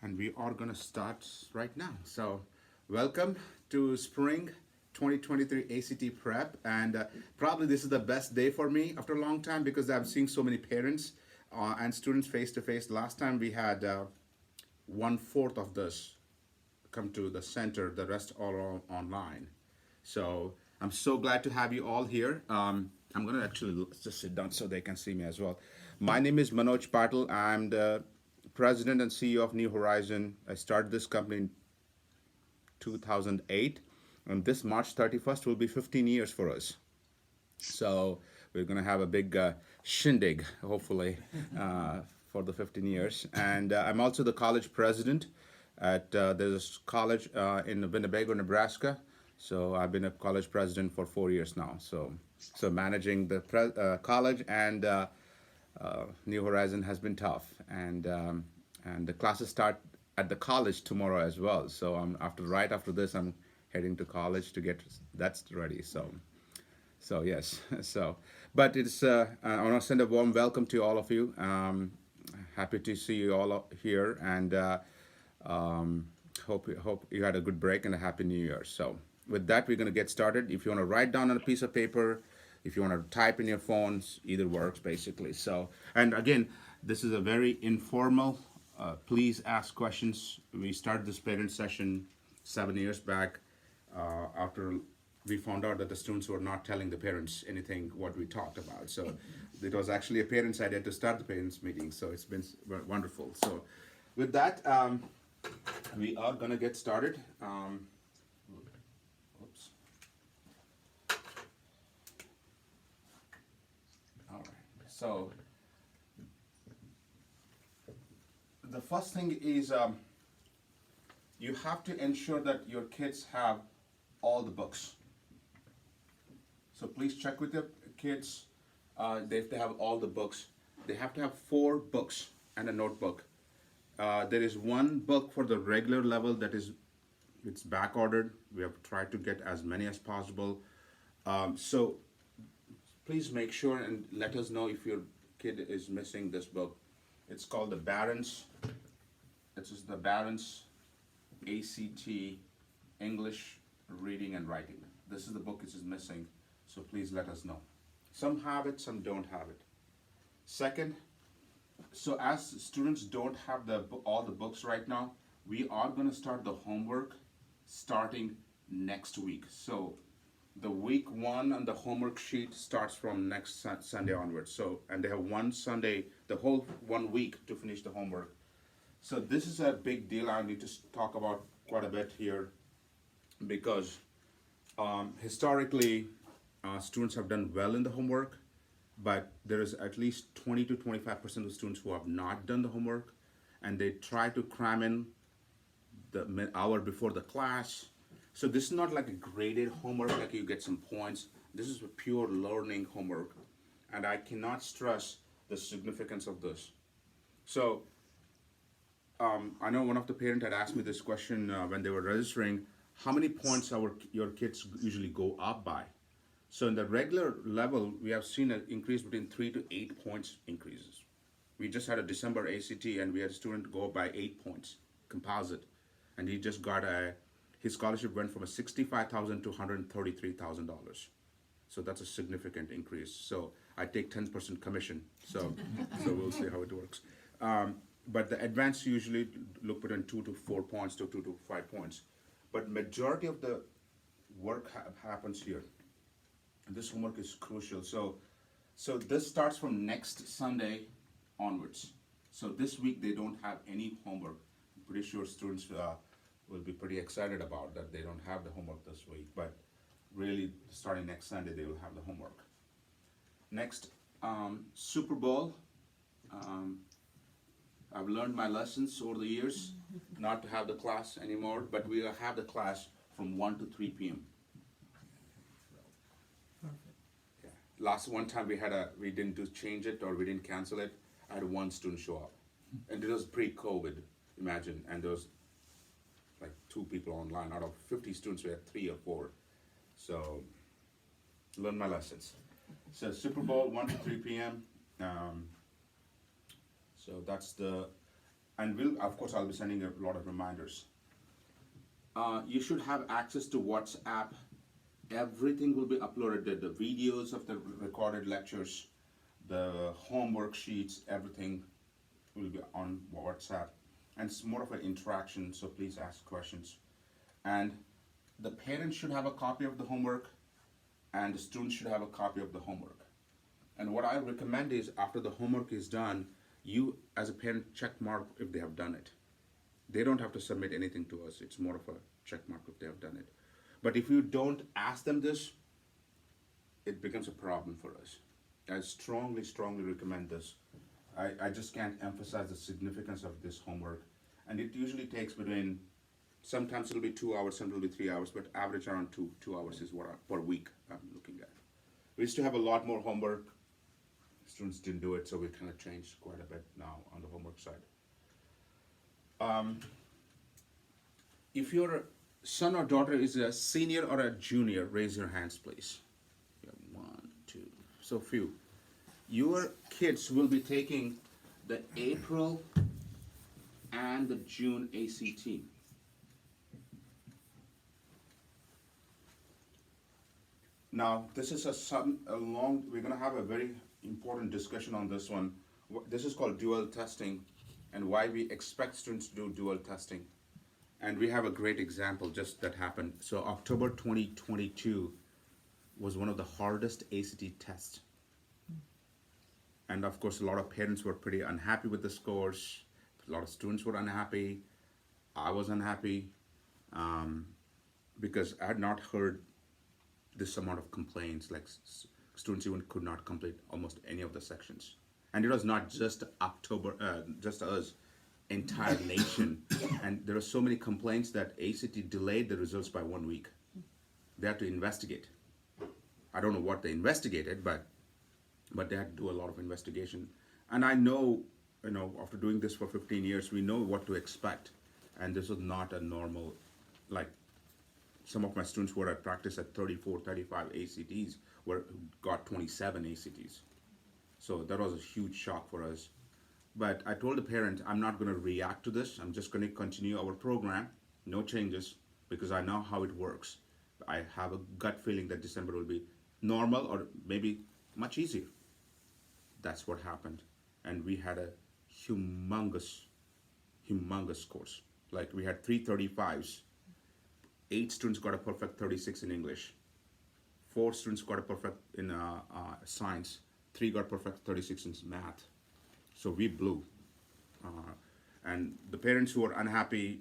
and we are going to start right now. So, welcome to Spring 2023 ACT Prep, and probably this is the best day for me after a long time because I'm seeing so many parents and students face to face. Last time we had one fourth of this come to the center, the rest all are online. So I'm so glad to have you all here. I'm going to actually just sit down so they can see me as well. My name is Manoj Patil. I'm the president and CEO of New Horizon. I started this company in 2008, and this March 31st will be 15 years for us. So we're going to have a big shindig, hopefully, for the 15 years. And I'm also the college president at there's a college in Winnebago, Nebraska. So I've been a college president for 4 years now. So managing the college and New Horizon has been tough, and the classes start at the college tomorrow as well. So right after this, I'm heading to college to get that's ready. So yes, but it's I want to send a warm welcome to all of you. Happy to see you all here, and hope you had a good break and a happy New Year. So with that, we're going to get started. If you want to write down on a piece of paper, if you want to type in your phones, either works basically. So, and again, this is a very informal. Please ask questions. We started this parent session 7 years back after we found out that the students were not telling the parents anything what we talked about. So it was actually a parent's idea to start the parents meeting. So it's been wonderful. So with that, we are gonna get started. Oops. All right. So the first thing is you have to ensure that your kids have all the books. So please check with your kids. They have to have all the books. They have to have 4 books and a notebook. There is one book for the regular level that is it's back ordered. We have tried to get as many as possible. So please make sure and let us know if your kid is missing this book. It's called the Barron's. This is the Barron's ACT English Reading and Writing. This is the book which is missing. So please let us know. Some have it, some don't have it. Second, so as students don't have all the books right now, we are going to start the homework starting next week. So the week 1 on the homework sheet starts from next Sunday onwards. So, and they have one Sunday, the whole 1 week to finish the homework. So this is a big deal. I need to talk about quite a bit here because historically, students have done well in the homework, but there is at least 20 to 25% of students who have not done the homework, and they try to cram in the hour before the class. So this is not like a graded homework, like you get some points. This is a pure learning homework, and I cannot stress the significance of this. So I know one of the parents had asked me this question when they were registering, how many points your kids usually go up by? So in the regular level, we have seen an increase between 3 to 8 points increases. We just had a December ACT and we had a student go up by 8 points, composite. And he just got his scholarship went from a $65,000 to $133,000. So that's a significant increase. So I take 10% commission. So we'll see how it works. But the advanced usually look between 2 to 4 points to 2 to 5 points. But majority of the work happens here. This homework is crucial. So this starts from next Sunday onwards. So this week they don't have any homework. I'm pretty sure students will be pretty excited about that they don't have the homework this week. But really, starting next Sunday, they will have the homework. Next, Super Bowl. I've learned my lessons over the years, not to have the class anymore, but we have the class from 1 to 3 p.m. Yeah. Last one time we didn't change it or we didn't cancel it. I had one student show up, and it was pre-COVID, imagine, and there was like 2 people online out of 50 students. We had 3 or 4. So learn my lessons. So Super Bowl 1 to 3 p.m. So that's the And of course, I'll be sending a lot of reminders. You should have access to WhatsApp. Everything will be uploaded. The videos of the recorded lectures, the homework sheets, everything will be on WhatsApp. And it's more of an interaction, so please ask questions. And the parents should have a copy of the homework, and the students should have a copy of the homework. And what I recommend is after the homework is done, you as a parent check mark if they have done it. They don't have to submit anything to us. It's more of a check mark if they have done it. But if you don't ask them this, it becomes a problem for us. I strongly, strongly recommend this. I just can't emphasize the significance of this homework. And it usually takes between, sometimes it'll be 2 hours, sometimes it'll be 3 hours, but average around two hours is what per week I'm looking at. We used to have a lot more homework. Students didn't do it, so we kind of changed quite a bit now on the homework side. If your son or daughter is a senior or a junior, raise your hands, please. Yeah, one, two, so few. Your kids will be taking the April and the June ACT. Now, this is we're gonna have a very important discussion on this one. This is called dual testing and why we expect students to do dual testing. And we have a great example just that happened. So October 2022 was one of the hardest ACT tests. And of course, a lot of parents were pretty unhappy with the scores. A lot of students were unhappy. I was unhappy because I had not heard this amount of complaints, like students even could not complete almost any of the sections. And it was not just just us, entire nation. And there were so many complaints that ACT delayed the results by 1 week. They had to investigate. I don't know what they investigated, but they had to do a lot of investigation. And I know, after doing this for 15 years, we know what to expect. And this was not a normal, like some of my students who were at practice at 34, 35 ACTs got 27 ACTs. So that was a huge shock for us. But I told the parent, I'm not going to react to this. I'm just going to continue our program, no changes, because I know how it works. I have a gut feeling that December will be normal or maybe much easier. That's what happened. And we had a humongous course. Like we had 335s. 8 students got a perfect 36 in English. 4 students got a perfect in science. 3 got perfect 36 in math. So we blew. And the parents who were unhappy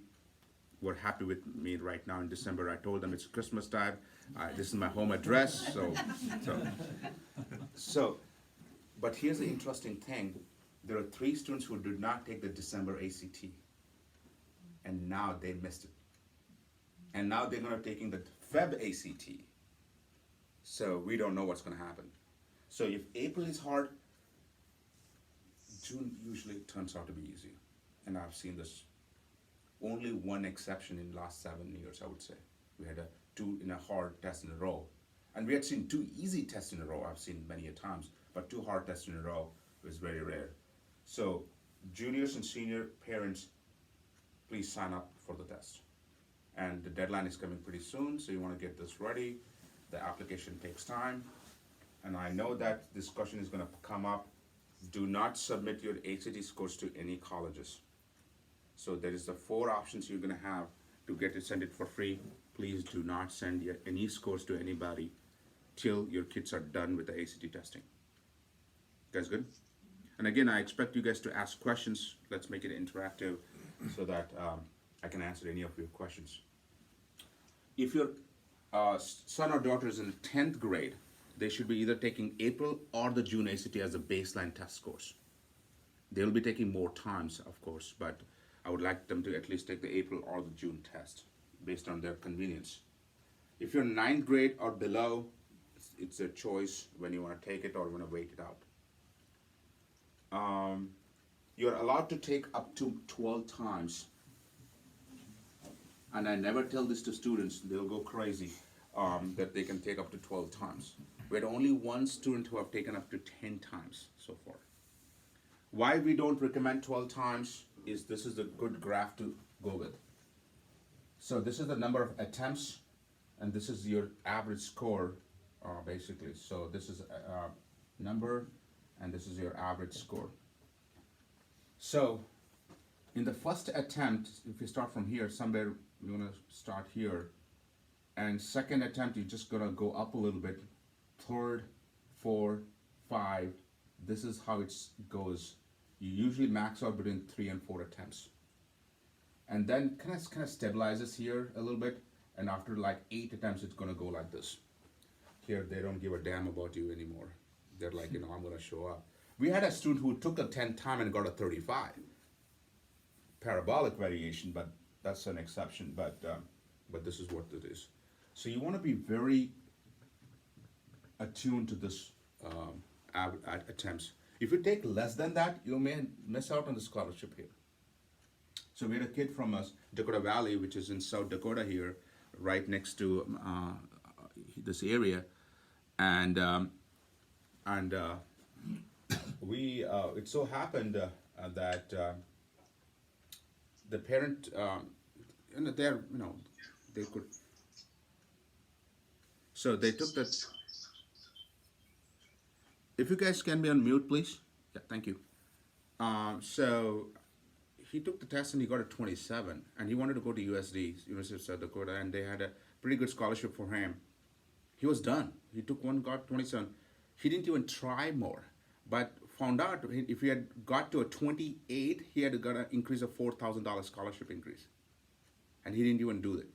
were happy with me right now in December. I told them it's Christmas time. This is my home address. But here's the interesting thing. There are 3 students who did not take the December ACT. And now they missed it. And now they're going to taking the Feb ACT. So we don't know what's going to happen. So if April is hard, June usually turns out to be easy. And I've seen this. Only one exception in the last 7 years, I would say. We had 2 in a hard test in a row. And we had seen 2 easy tests in a row. I've seen many a times. But 2 hard tests in a row was very rare. So juniors and senior parents, please sign up for the test. And the deadline is coming pretty soon, so you want to get this ready. The application takes time. And I know that this question is going to come up. Do not submit your ACT scores to any colleges. So there is the 4 options you're going to have to send it for free. Please do not send any scores to anybody till your kids are done with the ACT testing. Guys good? And again, I expect you guys to ask questions. Let's make it interactive so that I can answer any of your questions. If your son or daughter is in 10th grade, they should be either taking April or the June ACT as a baseline test scores. They will be taking more times, of course, but I would like them to at least take the April or the June test based on their convenience. If you're 9th grade or below, it's a choice when you want to take it or want to wait it out. You're allowed to take up to 12 times. And I never tell this to students, they'll go crazy, that they can take up to 12 times. We had only 1 student who have taken up to 10 times so far. Why we don't recommend 12 times? is this is a good graph to go with. So this is the number of attempts, and this is your average score, basically. So this is a number, and this is your average score. So in the first attempt, if you start from here, somewhere you're gonna start here, and second attempt you're just gonna go up a little bit. Third, four, five. This is how it goes. You usually max out between 3 and 4 attempts, and then kind of stabilizes here a little bit. And after like 8 attempts, it's gonna go like this. Here they don't give a damn about you anymore. They're like, I'm gonna show up. We had a student who took a 10 time and got a 35. Parabolic variation, but that's an exception. But this is what it is. So you want to be very attuned to this attempts. If you take less than that, you may miss out on the scholarship here. So we had a kid from Dakota Valley, which is in South Dakota here, right next to this area, and we it so happened that the parent, they could. So they took that. If you guys can be on mute, please. Yeah, thank you. So he took the test and he got a 27, and he wanted to go to USD, University of South Dakota, and they had a pretty good scholarship for him. He was done. He took one, got 27. He didn't even try more, but found out if he had got to a 28, he had got an increase of $4,000 scholarship increase, and he didn't even do it.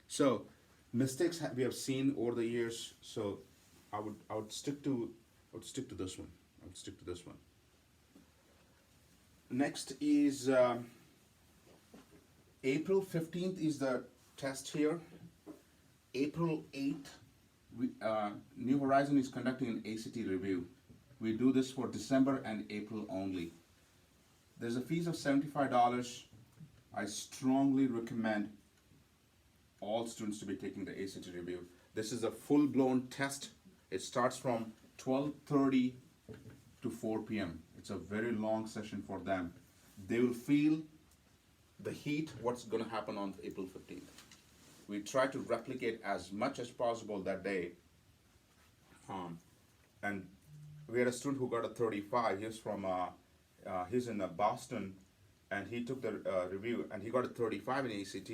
So mistakes we have seen over the years. So I would stick to this one. I would stick to this one. Next is April 15th is the test here. April 8th, New Horizon is conducting an ACT review. We do this for December and April only. There's a fees of $75. I strongly recommend all students to be taking the ACT review. This is a full-blown test. It starts from 12:30 to 4 p.m. It's a very long session for them. They will feel the heat, what's going to happen on April 15th. We try to replicate as much as possible that day. And we had a student who got a 35. He's in Boston, and he took the review, and he got a 35 in ACT,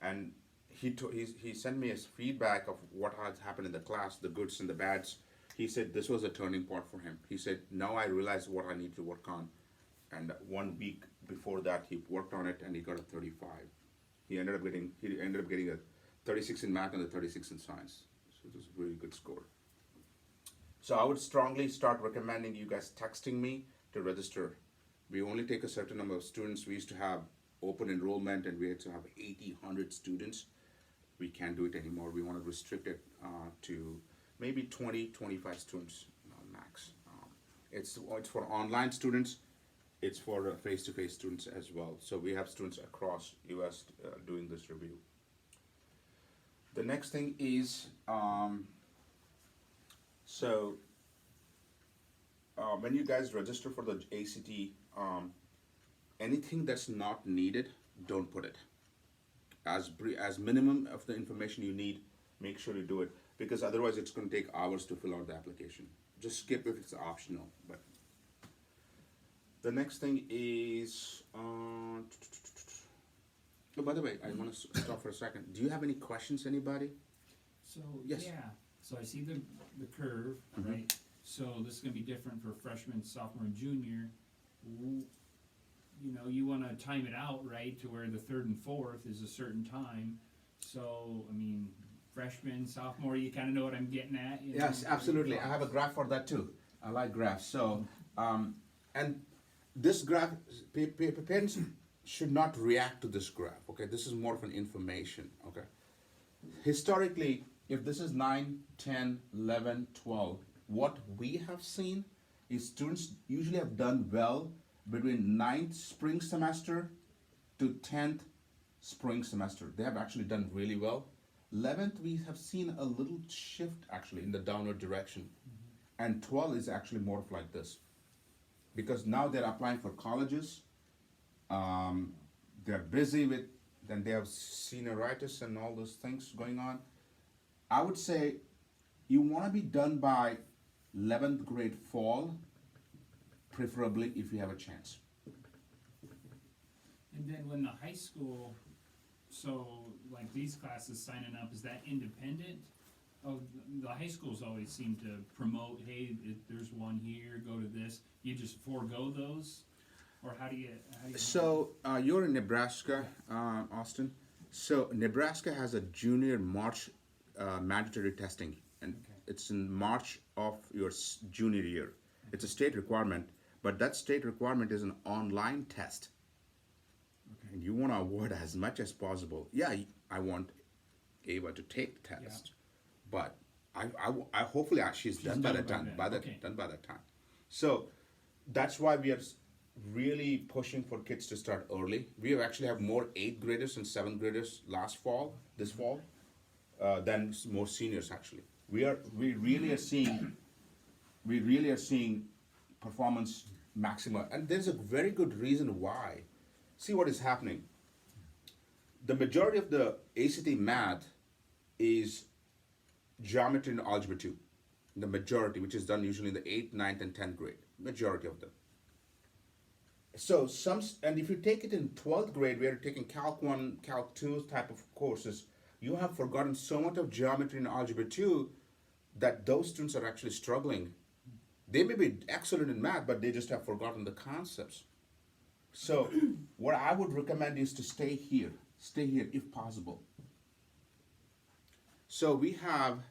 and he sent me his feedback of what has happened in the class, the goods and the bads. He said this was a turning point for him. He said, now I realize what I need to work on. And 1 week before that, he worked on it, and he got a 35. He ended up getting a 36 in math and a 36 in science. So it was a really good score. So I would strongly start recommending you guys texting me to register. We only take a certain number of students. We used to have open enrollment, and we had to have 80, 100 students. We can't do it anymore. We want to restrict it to maybe 20, 25 students max. It's for online students. It's for face-to-face students as well. So we have students across US doing this review. The next thing is, when you guys register for the ACT, anything that's not needed, don't put it. As minimum of the information you need, make sure you do it, because otherwise it's going to take hours to fill out the application. Just skip if it's optional. But the next thing is, oh, by the way, I want to stop for a second. Do you have any questions, anybody? So, Yes. yeah, so I see the curve, Mhm. right? So this is gonna be different for freshman, sophomore, and junior. You know, you wanna time it out, right, to where the third and fourth is a certain time. So, I mean, freshman, sophomore, you kinda know what I'm getting at? You know? Yes, absolutely. I have a graph for that too. I like graphs. So, and this graph, parents should not react to this graph, okay? This is more of an information, okay? Historically, if this is 9, 10, 11, 12, what we have seen is students usually have done well between 9th spring semester to 10th spring semester. They have actually done really well. 11th, we have seen a little shift actually in the downward direction. And 12 is actually more of like this. Because now they're applying for colleges, They're busy with, then they have senioritis and all those things going on. I would say you want to be done by 11th grade fall, preferably if you have a chance. And then when the high school, so like these classes signing up, is that independent of, the high schools always seem to promote, hey, there's one here, go to this, you just forego those? Or how do you? So you're in Nebraska, Austin. So Nebraska has a junior March mandatory testing, and Okay. it's in March of your junior year. It's a state requirement, but that state requirement is an online test, and you want to avoid as much as possible. Yeah, I want Ava to take the test, but I hopefully she's done by that time. Done by that time. So that's why we are really pushing for kids to start early. We have actually have more 8th graders and 7th graders this fall, than more seniors actually. We really are seeing performance maxima, and there's a very good reason why. See what is happening. The majority of the ACT math is geometry and algebra 2. The majority, which is done usually in the 8th, 9th, and 10th grade. Majority of them. So and if you take it in 12th grade, where you're taking Calc 1, Calc 2 type of courses, you have forgotten so much of geometry and algebra 2 that those students are actually struggling. They may be excellent in math, but they just have forgotten the concepts. So what I would recommend is to stay here if possible. So we have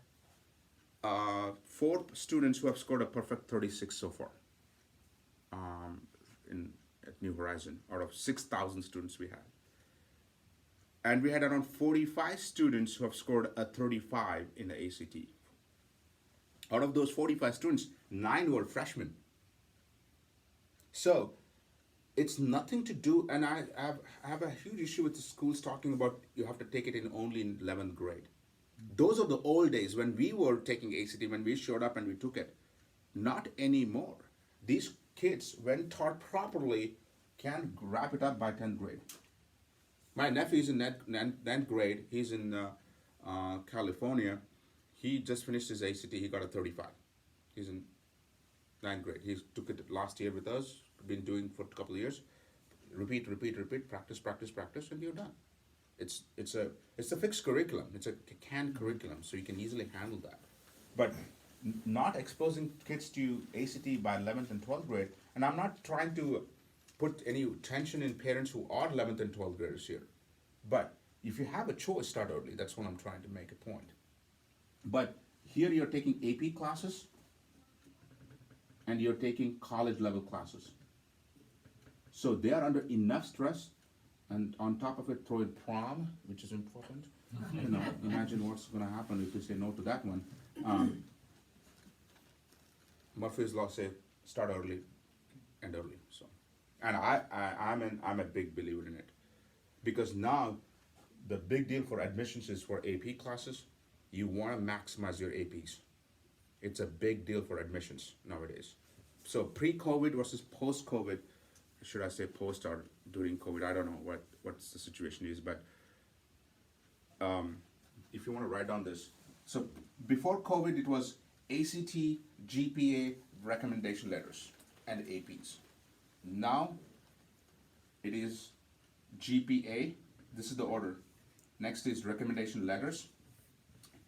4 students who have scored a perfect 36 so far, at New Horizon, out of 6,000 students we had. And we had around 45 students who have scored a 35 in the ACT. Out of those 45 students, 9 were freshmen. So it's nothing to do, and I have a huge issue with the schools talking about you have to take it in only in 11th grade. Those are the old days when we were taking ACT, when we showed up and we took it. Not anymore. These kids, when taught properly, can wrap it up by 10th grade. My nephew is in 9th grade. He's in California. He just finished his ACT. He got a 35. He's in 9th grade. He took it last year with us. Been doing for a couple of years. Repeat, practice, and you're done. It's a fixed curriculum. It's a canned curriculum, so you can easily handle that. But not exposing kids to ACT by 11th and 12th grade, and I'm not trying to put any tension in parents who are 11th and 12th graders here. But if you have a choice, start early. That's what I'm trying to make a point. But here you're taking AP classes, and you're taking college level classes. So they are under enough stress, and on top of it, throw in prom, which is important. Imagine what's going to happen if you say no to that one. Murphy's Law say start early and early. So, and I'm a big believer in it, because now the big deal for admissions is for AP classes. You want to maximize your APs. It's a big deal for admissions nowadays. So pre-COVID versus post-COVID, should I say post or during COVID? I don't know what's the situation is, but if you want to write down this. So before COVID, it was ACT, GPA, recommendation letters, and APs. Now it is GPA. This is the order. Next is recommendation letters,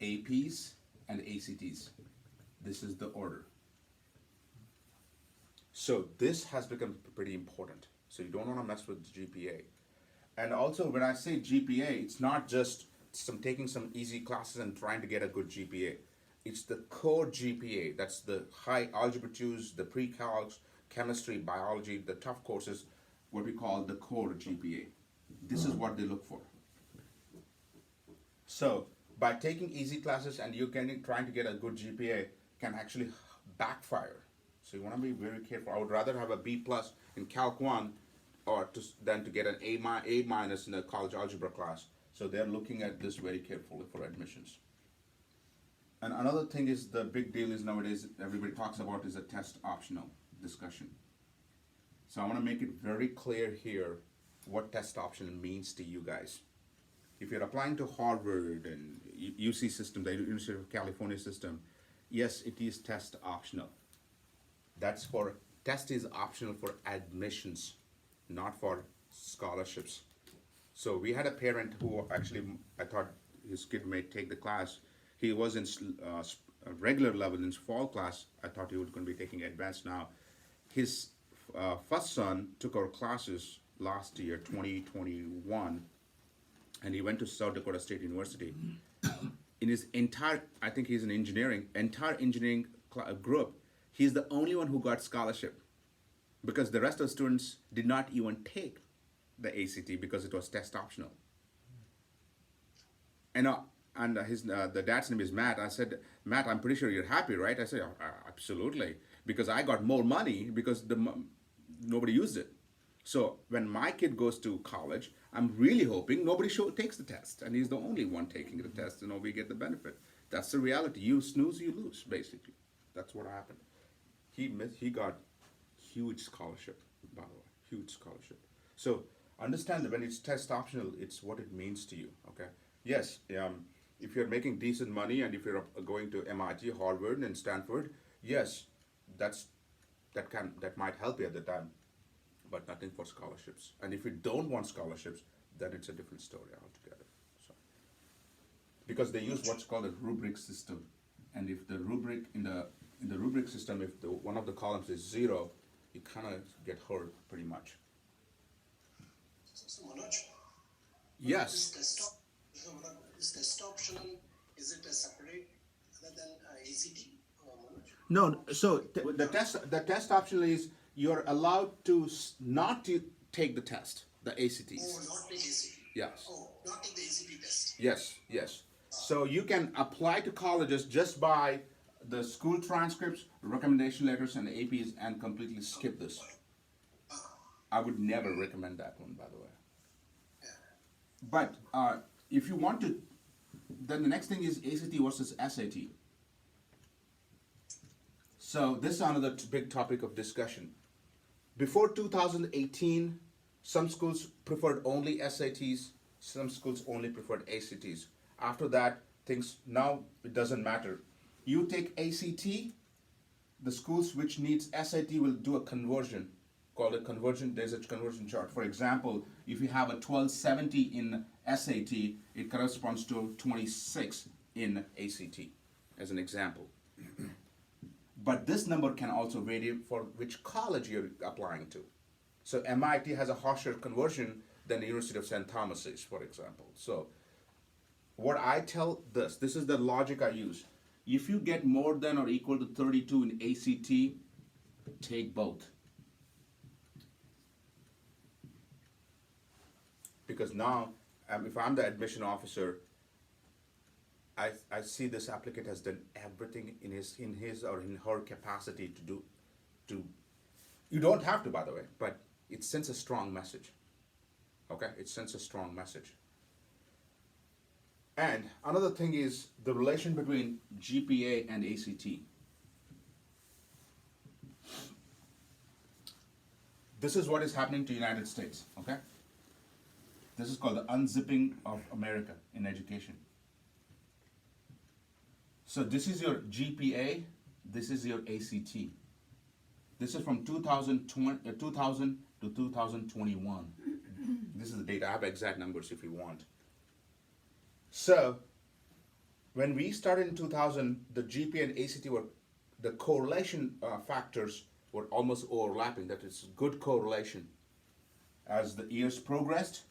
APs, and ACTs. This is the order. So this has become pretty important. So you don't want to mess with GPA. And also when I say GPA, it's not just taking some easy classes and trying to get a good GPA. It's the core GPA. That's the high algebra 2s, the pre-calcs, chemistry, biology, the tough courses, what we call the core GPA. This is what they look for. So by taking easy classes and you're trying to get a good GPA can actually backfire. So you want to be very careful. I would rather have a B plus in Calc 1 than to get an A minus in a college algebra class. So they're looking at this very carefully for admissions. And another thing is the big deal is nowadays everybody talks about is a test optional discussion. So I want to make it very clear here what test option means to you guys. If you're applying to Harvard and UC system, the University of California system, yes, it is test optional. That's for, test is optional for admissions, not for scholarships. So we had a parent who actually, I thought his kid may take the class. He was in regular level in fall class. I thought he was going to be taking advanced now. His first son took our classes last year, 2021, and he went to South Dakota State University. In his entire, I think he's an entire engineering group, he's the only one who got scholarship, because the rest of the students did not even take the ACT because it was test optional. And his the dad's name is Matt. I said, Matt, I'm pretty sure you're happy, right? I said, absolutely, because I got more money because nobody used it. So when my kid goes to college, I'm really hoping nobody takes the test, and he's the only one taking the test, and we get the benefit. That's the reality. You snooze, you lose, basically. That's what happened. He got huge scholarship, by the way, huge scholarship. So understand that when it's test optional, it's what it means to you. Okay. Yes. If you're making decent money and if you're going to MIT, Harvard, and Stanford, yes, that might help you at the time, but nothing for scholarships. And if you don't want scholarships, then it's a different story altogether. So, because they use what's called a rubric system, and if the rubric in the rubric system, if one of the columns is 0, you kind of get hurt pretty much. So Manoj, Yes. Is test optional? Is it a separate other than ACT? Manoj? No, so the test option is you're allowed to not to take the test, the ACTs. Oh, not take ACT. Yes. Oh, not take the ACT test. Yes. So you can apply to colleges just by the school transcripts, recommendation letters, and APs, and completely skip this. I would never recommend that one, by the way. Yeah. But if you want to, then the next thing is ACT versus SAT. So this is another big topic of discussion. Before 2018, some schools preferred only SATs, some schools only preferred ACTs. After that, now it doesn't matter. You take ACT, the schools which needs SAT will do a conversion, called a conversion, there's a conversion chart. For example, if you have a 1270 in SAT, it corresponds to 26 in ACT, as an example. But this number can also vary for which college you're applying to. So MIT has a harsher conversion than the University of St. Thomas is, for example. So what I tell this is the logic I use. If you get more than or equal to 32 in ACT, take both. Because now, if I'm the admission officer, I see this applicant has done everything in his or in her capacity to. You don't have to, by the way, but it sends a strong message. Okay, it sends a strong message. And another thing is the relation between GPA and ACT. This is what is happening to United States. Okay. This is called the unzipping of America in education. So this is your GPA, this is your ACT. This is from 2000 to 2021. This is the data. I have exact numbers if you want. So when we started in 2000, the GPA and ACT were, the correlation factors were almost overlapping. That is good correlation. As the years progressed,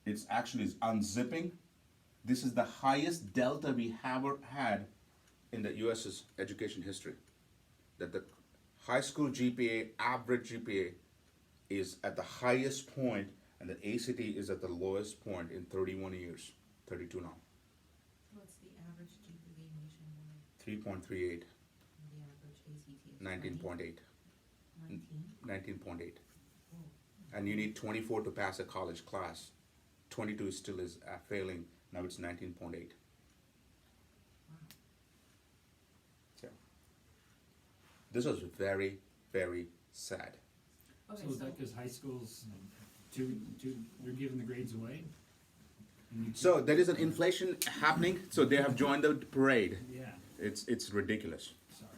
it's actually unzipping. This is the highest delta we ever had in the US's education history. That the high school GPA, average GPA, is at the highest point, and the ACT is at the lowest point in 31 years, 32 now. What's the average GPA nationwide? 3.38, The average ACT is 19.8, 19? 19.8. Oh. And you need 24 to pass a college class. 22 still is failing. Now it's 19.8. Wow. Yeah. This was very, very sad. Okay, So is that cause high schools, they're giving the grades away? And you So there is an inflation happening, so they have joined the parade. Yeah, It's ridiculous. sorry.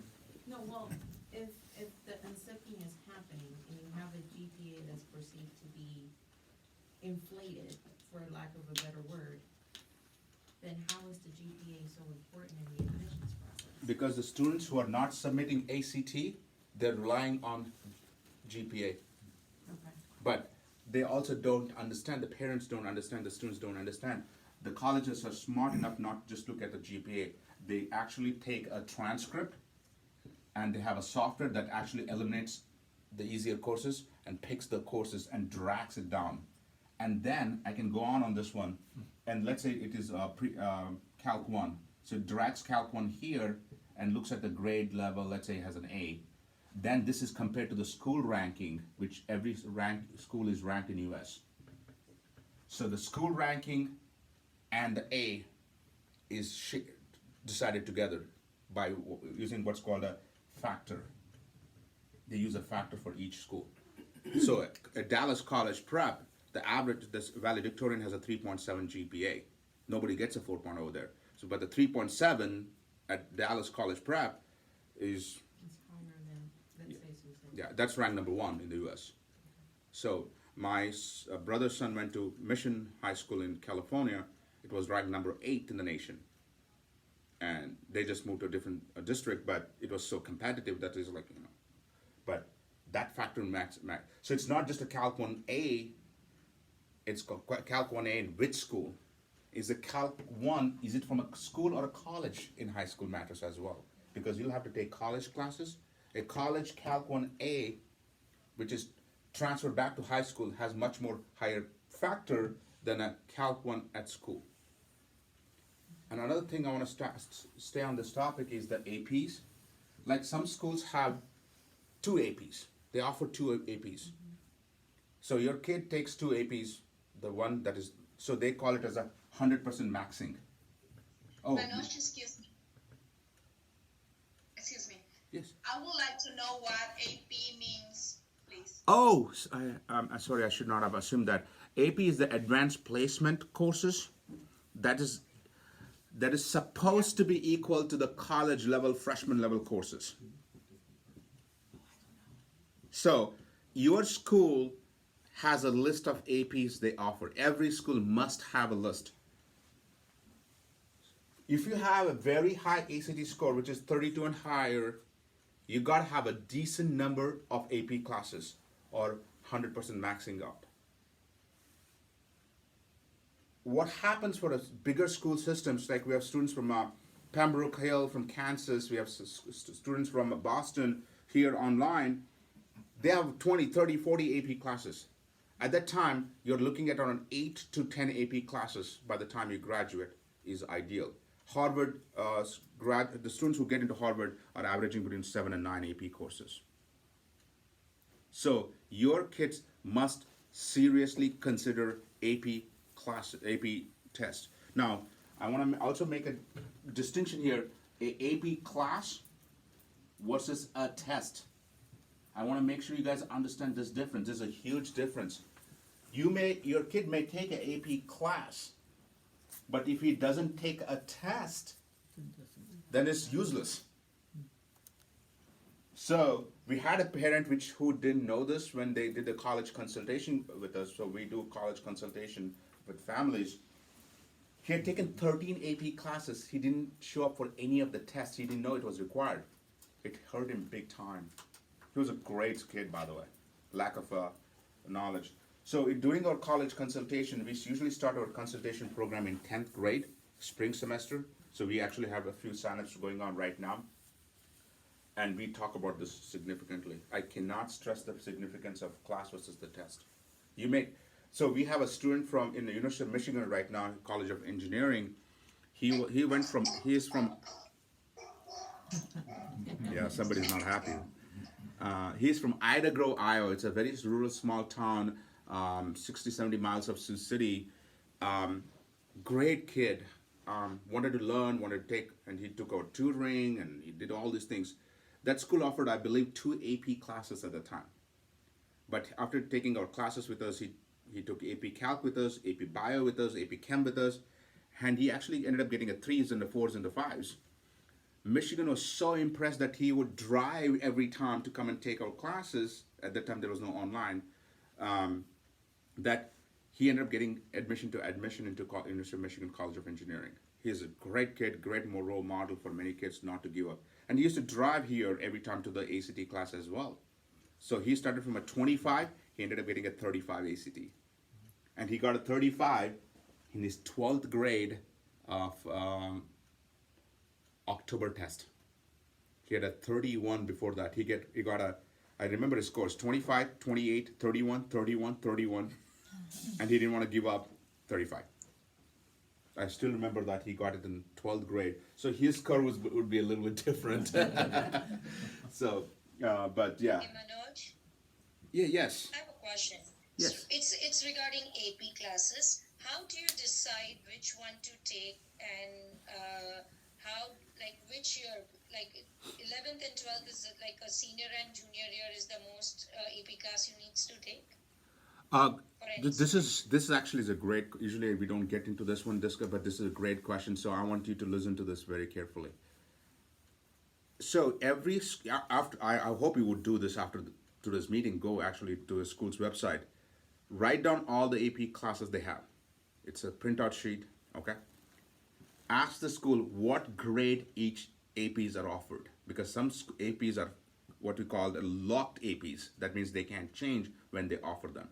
no, well, if the unzipping is happening and you have a GPA that's perceived to be inflated, for lack of a better word, then how is the GPA so important in the admissions process? Because the students who are not submitting ACT, they're relying on GPA. Okay. But they also don't understand, the parents don't understand, the students don't understand. The colleges are smart enough not just look at the GPA. They actually take a transcript and they have a software that actually eliminates the easier courses and picks the courses and drags it down. And then I can go on this one, and let's say it is Calc 1. So it drags Calc 1 here and looks at the grade level, let's say it has an A. Then this is compared to the school ranking, which every school is ranked in US. So the school ranking and the A is decided together by using what's called a factor. They use a factor for each school. So at Dallas College Prep, the average, this valedictorian has a 3.7 GPA. Nobody gets a 4.0 there. So, but the 3.7 at Dallas College Prep is, It's higher than, let's say, Susan. yeah, that's ranked number 1 in the US. So my brother's son went to Mission High School in California. It was ranked number 8 in the nation. And they just moved to a different district, but it was so competitive that is like, but that factor max. So it's not just a Calc 1A, it's Calc 1A in which school? Is the Calc 1, is it from a school or a college in high school matters as well? Because you'll have to take college classes. A college Calc 1A, which is transferred back to high school, has much more higher factor than a Calc 1 at school. And another thing I want to stay on this topic is the APs. Like some schools have 2 APs. They offer 2 APs. So your kid takes 2 APs, the one that is, so they call it as a 100% maxing. Oh, Manoj, excuse me. Excuse me. yes. I would like to know what AP means, please. Oh, I'm sorry, I should not have assumed that. AP is the advanced placement courses. That is supposed to be equal to the college level, freshman level courses. So your school has a list of APs they offer. Every school must have a list. If you have a very high ACT score, which is 32 and higher, you gotta have a decent number of AP classes or 100% maxing up. What happens for the bigger school systems, like we have students from Pembroke Hill, from Kansas, we have students from Boston here online, they have 20, 30, 40 AP classes. At that time, you're looking at around 8 to 10 AP classes by the time you graduate is ideal. Harvard, the students who get into Harvard are averaging between 7 and 9 AP courses. So your kids must seriously consider AP test. Now, I want to also make a distinction here: a AP class versus a test. I want to make sure you guys understand this difference. There's a huge difference. Your kid may take an AP class, but if he doesn't take a test, then it's useless. So we had a parent who didn't know this when they did the college consultation with us. So we do college consultation with families. He had taken 13 AP classes. He didn't show up for any of the tests. He didn't know it was required. It hurt him big time. He was a great kid, by the way. Lack of knowledge. So during our college consultation, we usually start our consultation program in 10th grade, spring semester. So we actually have a few signups going on right now. And we talk about this significantly. I cannot stress the significance of class versus the test. So we have a student in the University of Michigan right now, College of Engineering. He is from, yeah, somebody's not happy. He's from Ida Grove, Iowa. It's a very rural, small town, 60, 70 miles of Sioux City. Great kid. Wanted to learn, and he took out tutoring, and he did all these things. That school offered, I believe, 2 AP classes at the time. But after taking our classes with us, he took AP Calc with us, AP Bio with us, AP Chem with us, and he actually ended up getting a threes and the fours and the fives. Michigan was so impressed that he would drive every time to come and take our classes. At that time, there was no online. That he ended up getting admission into University of Michigan College of Engineering. He's a great kid, great role model for many kids not to give up. And he used to drive here every time to the ACT class as well. So he started from a 25, he ended up getting a 35 ACT. And he got a 35 in his 12th grade of October test. He had a 31 before that. He got a, I remember his scores, 25, 28, 31, 31, 31, and he didn't want to give up 35. I still remember that he got it in 12th grade. So his score would be a little bit different. So, but yeah. Hey, Manoj, Yeah, yes. I have a question. Yes. It's regarding AP classes. How do you decide which one to take and how, like, which year, like 11th and 12th is like a senior and junior year is the most AP class you needs to take? This is actually a great. Usually we don't get into this one, but this is a great question. So I want you to listen to this very carefully. So after I hope you would do this after today's meeting. Go actually to the school's website, write down all the AP classes they have. It's a printout sheet. Okay. Ask the school what grade each APs are offered, because some APs are what we call the locked APs. That means they can't change when they offer them.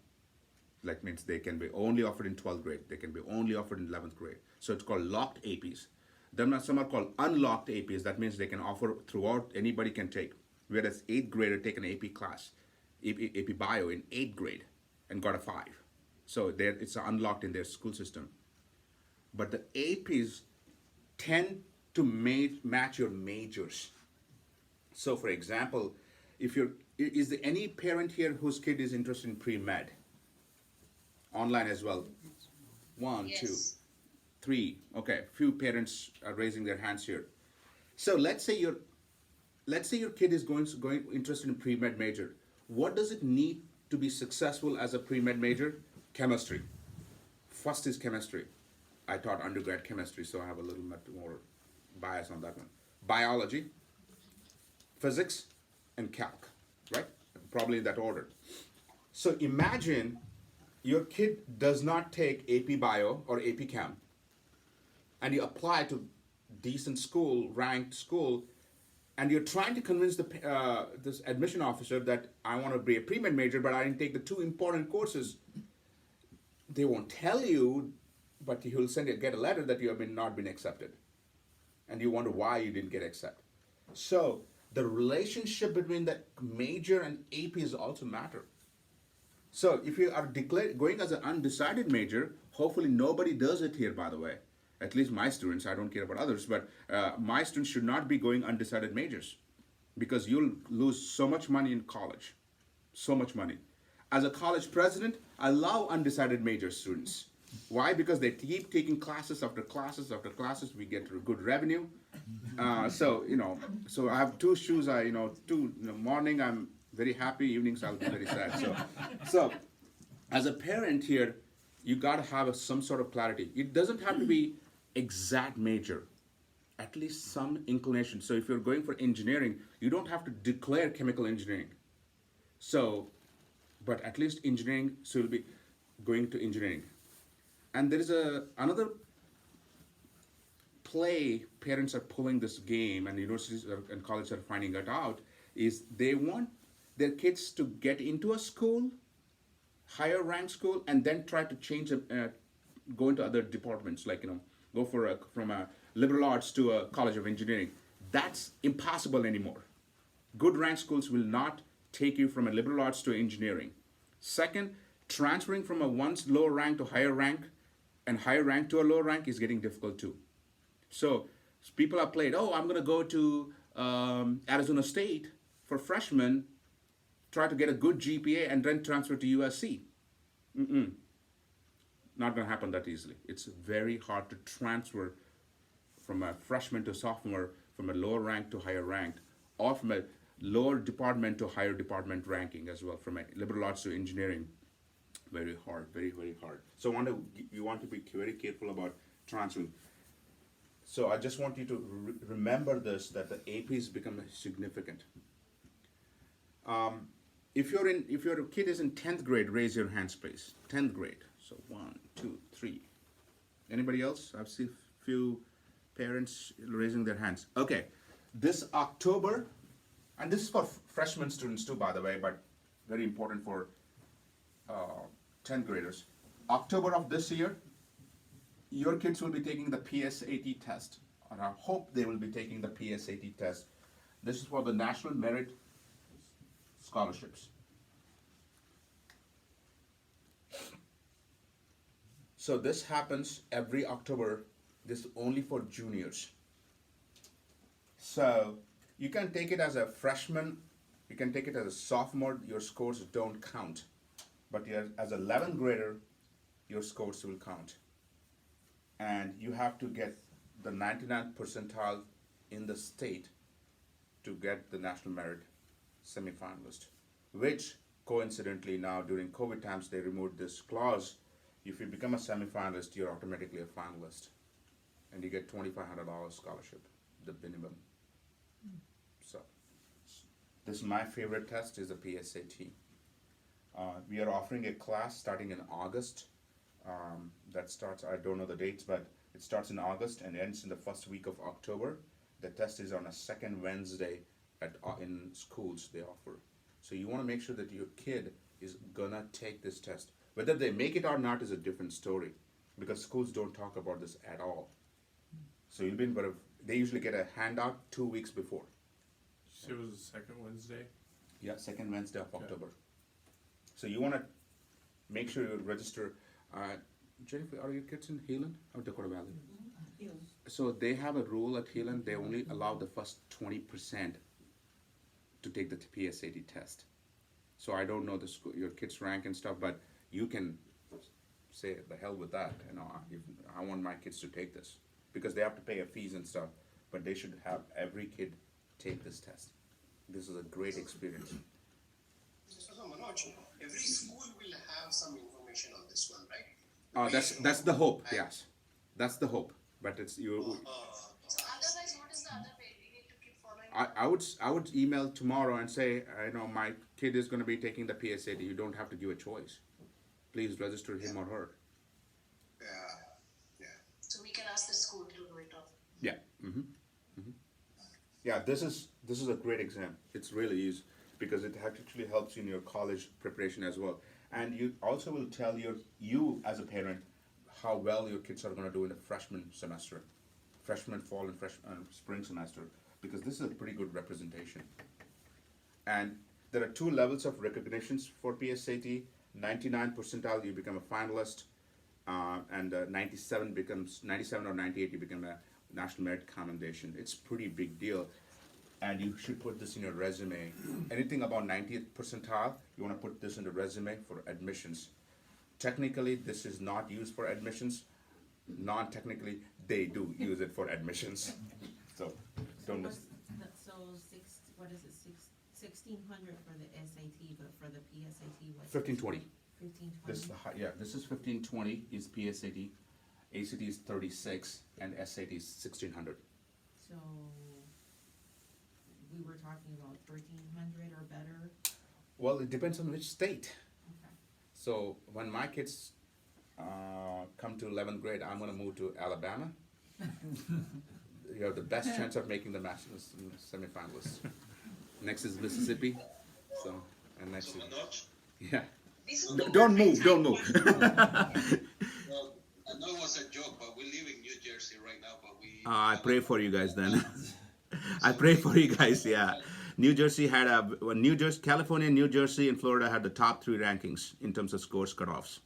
Like means they can be only offered in 12th grade. They can be only offered in 11th grade. So it's called locked APs. Then some are called unlocked APs. That means they can offer throughout, anybody can take. Whereas 8th grader take an AP class, AP Bio in 8th grade and got a 5. So it's unlocked in their school system. But the APs tend to match your majors. So for example, is there any parent here whose kid is interested in pre-med? Online as well. 1, Yes. 2, 3. Okay, few parents are raising their hands here. So let's say your kid is going interested in pre-med major. What does it need to be successful as a pre-med major? Chemistry. First is chemistry. I taught undergrad chemistry, so I have a little bit more bias on that one. Biology, physics, and calc, right? Probably in that order. So imagine your kid does not take AP Bio or AP Chem, and you apply to decent school, ranked school, and you're trying to convince this admission officer that I want to be a pre-med major, but I didn't take the 2 important courses. They won't tell you, but he'll get a letter that you have not been accepted, and you wonder why you didn't get accepted. So the relationship between the major and APs also matter. So if you are going as an undecided major, hopefully nobody does it here, by the way. At least my students, I don't care about others, but my students should not be going undecided majors, because you'll lose so much money in college, so much money. As a college president, I love undecided major students. Why? Because they keep taking classes after classes after classes. We get good revenue. So I have 2 shoes. Morning I'm very happy, evenings I'll be very sad. So as a parent here, you got to have some sort of clarity. It doesn't have to be exact major, at least some inclination. So if you're going for engineering, you don't have to declare chemical engineering. So, but at least engineering, so you'll be going to engineering. And there is another play parents are pulling this game, and universities and colleges are finding it out, is they want their kids to get into a school, higher ranked school, and then try to change go into other departments, like go from a liberal arts to a college of engineering. That's impossible anymore. Good ranked schools will not take you from a liberal arts to engineering. Second, transferring from a once low rank to higher rank, and higher rank to a lower rank is getting difficult too. So people have played, I'm going to go to Arizona State for freshmen, try to get a good GPA, and then transfer to USC. Not going to happen that easily. It's very hard to transfer from a freshman to sophomore, from a lower rank to higher ranked, or from a lower department to higher department ranking as well, from a liberal arts to engineering. Very hard, very, very hard. So you want to be very careful about transferring. So I just want you to remember this, that the APs become significant. If your kid is in 10th grade, raise your hands, please. 10th grade. So 1, 2, 3. Anybody else? I've seen few parents raising their hands. Okay, this October, and this is for freshman students too, by the way, but very important for 10th graders. October of this year, your kids will be taking the PSAT test, and I hope they will be taking the PSAT test. This is for the National Merit Scholarships. So this happens every October. This is only for juniors. So you can take it as a freshman, you can take it as a sophomore, your scores don't count. But as an 11th grader, your scores will count. And you have to get the 99th percentile in the state to get the National Merit semifinalist, which coincidentally now during COVID times they removed this clause. If you become a semifinalist, you're automatically a finalist, and you get $2,500 scholarship, the minimum. So this is my favorite test, is the PSAT. We are offering a class starting in August. That starts, I don't know the dates, but it starts in August and ends in the first week of October. The test is on a second Wednesday in schools they offer. So you want to make sure that your kid is gonna take this test. Whether they make it or not is a different story, because schools don't talk about this at all. So you'll be they usually get a handout 2 weeks before. So it was the second Wednesday? Yeah, second Wednesday of October. So you want to make sure you register. Jennifer, are your kids in Heelan or Dakota Valley? So they have a rule at Heelan, they only allow the first 20% to take the PSAT test. So I don't know your kids' rank and stuff, but you can say the hell with that. I want my kids to take this, because they have to pay a fees and stuff, but they should have every kid take this test. This is a great experience. So Manoj, every school will have some information on this one, right? That's the hope. Yes, that's the hope. But it's you. So otherwise, what is the other way? We need to keep following. I would email tomorrow and say, my kid is going to be taking the PSAT. You don't have to give a choice. Please register him or her. Yeah. So we can ask the school to do it off. Yeah. Yeah. This is a great exam. It's really is, because it actually helps you in your college preparation as well. And you also will tell you as a parent how well your kids are going to do in the freshman semester, freshman, fall, and spring semester, because this is a pretty good representation. And there are 2 levels of recognitions for PSAT. 99 percentile, you become a finalist, and 97 or 98, you become a National Merit Commendation. It's pretty big deal. And you should put this in your resume. Anything about 90th percentile, you want to put this in the resume for admissions. Technically, this is not used for admissions. Non-technically, they do use it for admissions. So, don't miss. What is it, 1,600 for the SAT, but for the PSAT, what's? 1520. 1520? This is this is 1520 is PSAT. ACT is 36, and SAT is 1600. So, we were talking about 1,300 or better? Well, it depends on which state. Okay. So when my kids come to 11th grade, I'm going to move to Alabama. You have the best chance of making the Masters semifinalists. Next is Mississippi. So, and next is, Manoj, yeah. This is Don't move. well, I know it was a joke, but we live in New Jersey right now, but we... I pray for you guys then. I pray for you guys, yeah. New Jersey had California, New Jersey, and Florida had the top 3 rankings in terms of scores cutoffs.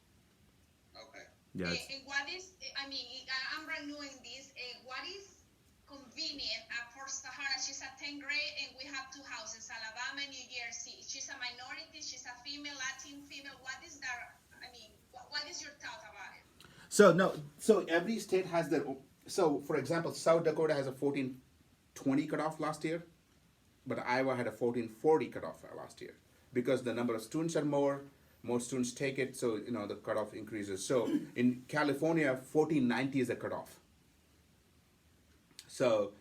Okay. Yeah. And what is, I'm brand new in this, what is convenient for Sahara? She's at 10th grade and we have 2 houses, Alabama and New Jersey. She's a minority, she's a female, Latin female. What is that, what is your thought about it? So every state has their own. So for example, South Dakota has a 1420 cutoff last year, but Iowa had a 1440 cutoff last year because the number of students are more students take it, so you know the cutoff increases. So in California, 1490 is the cutoff. So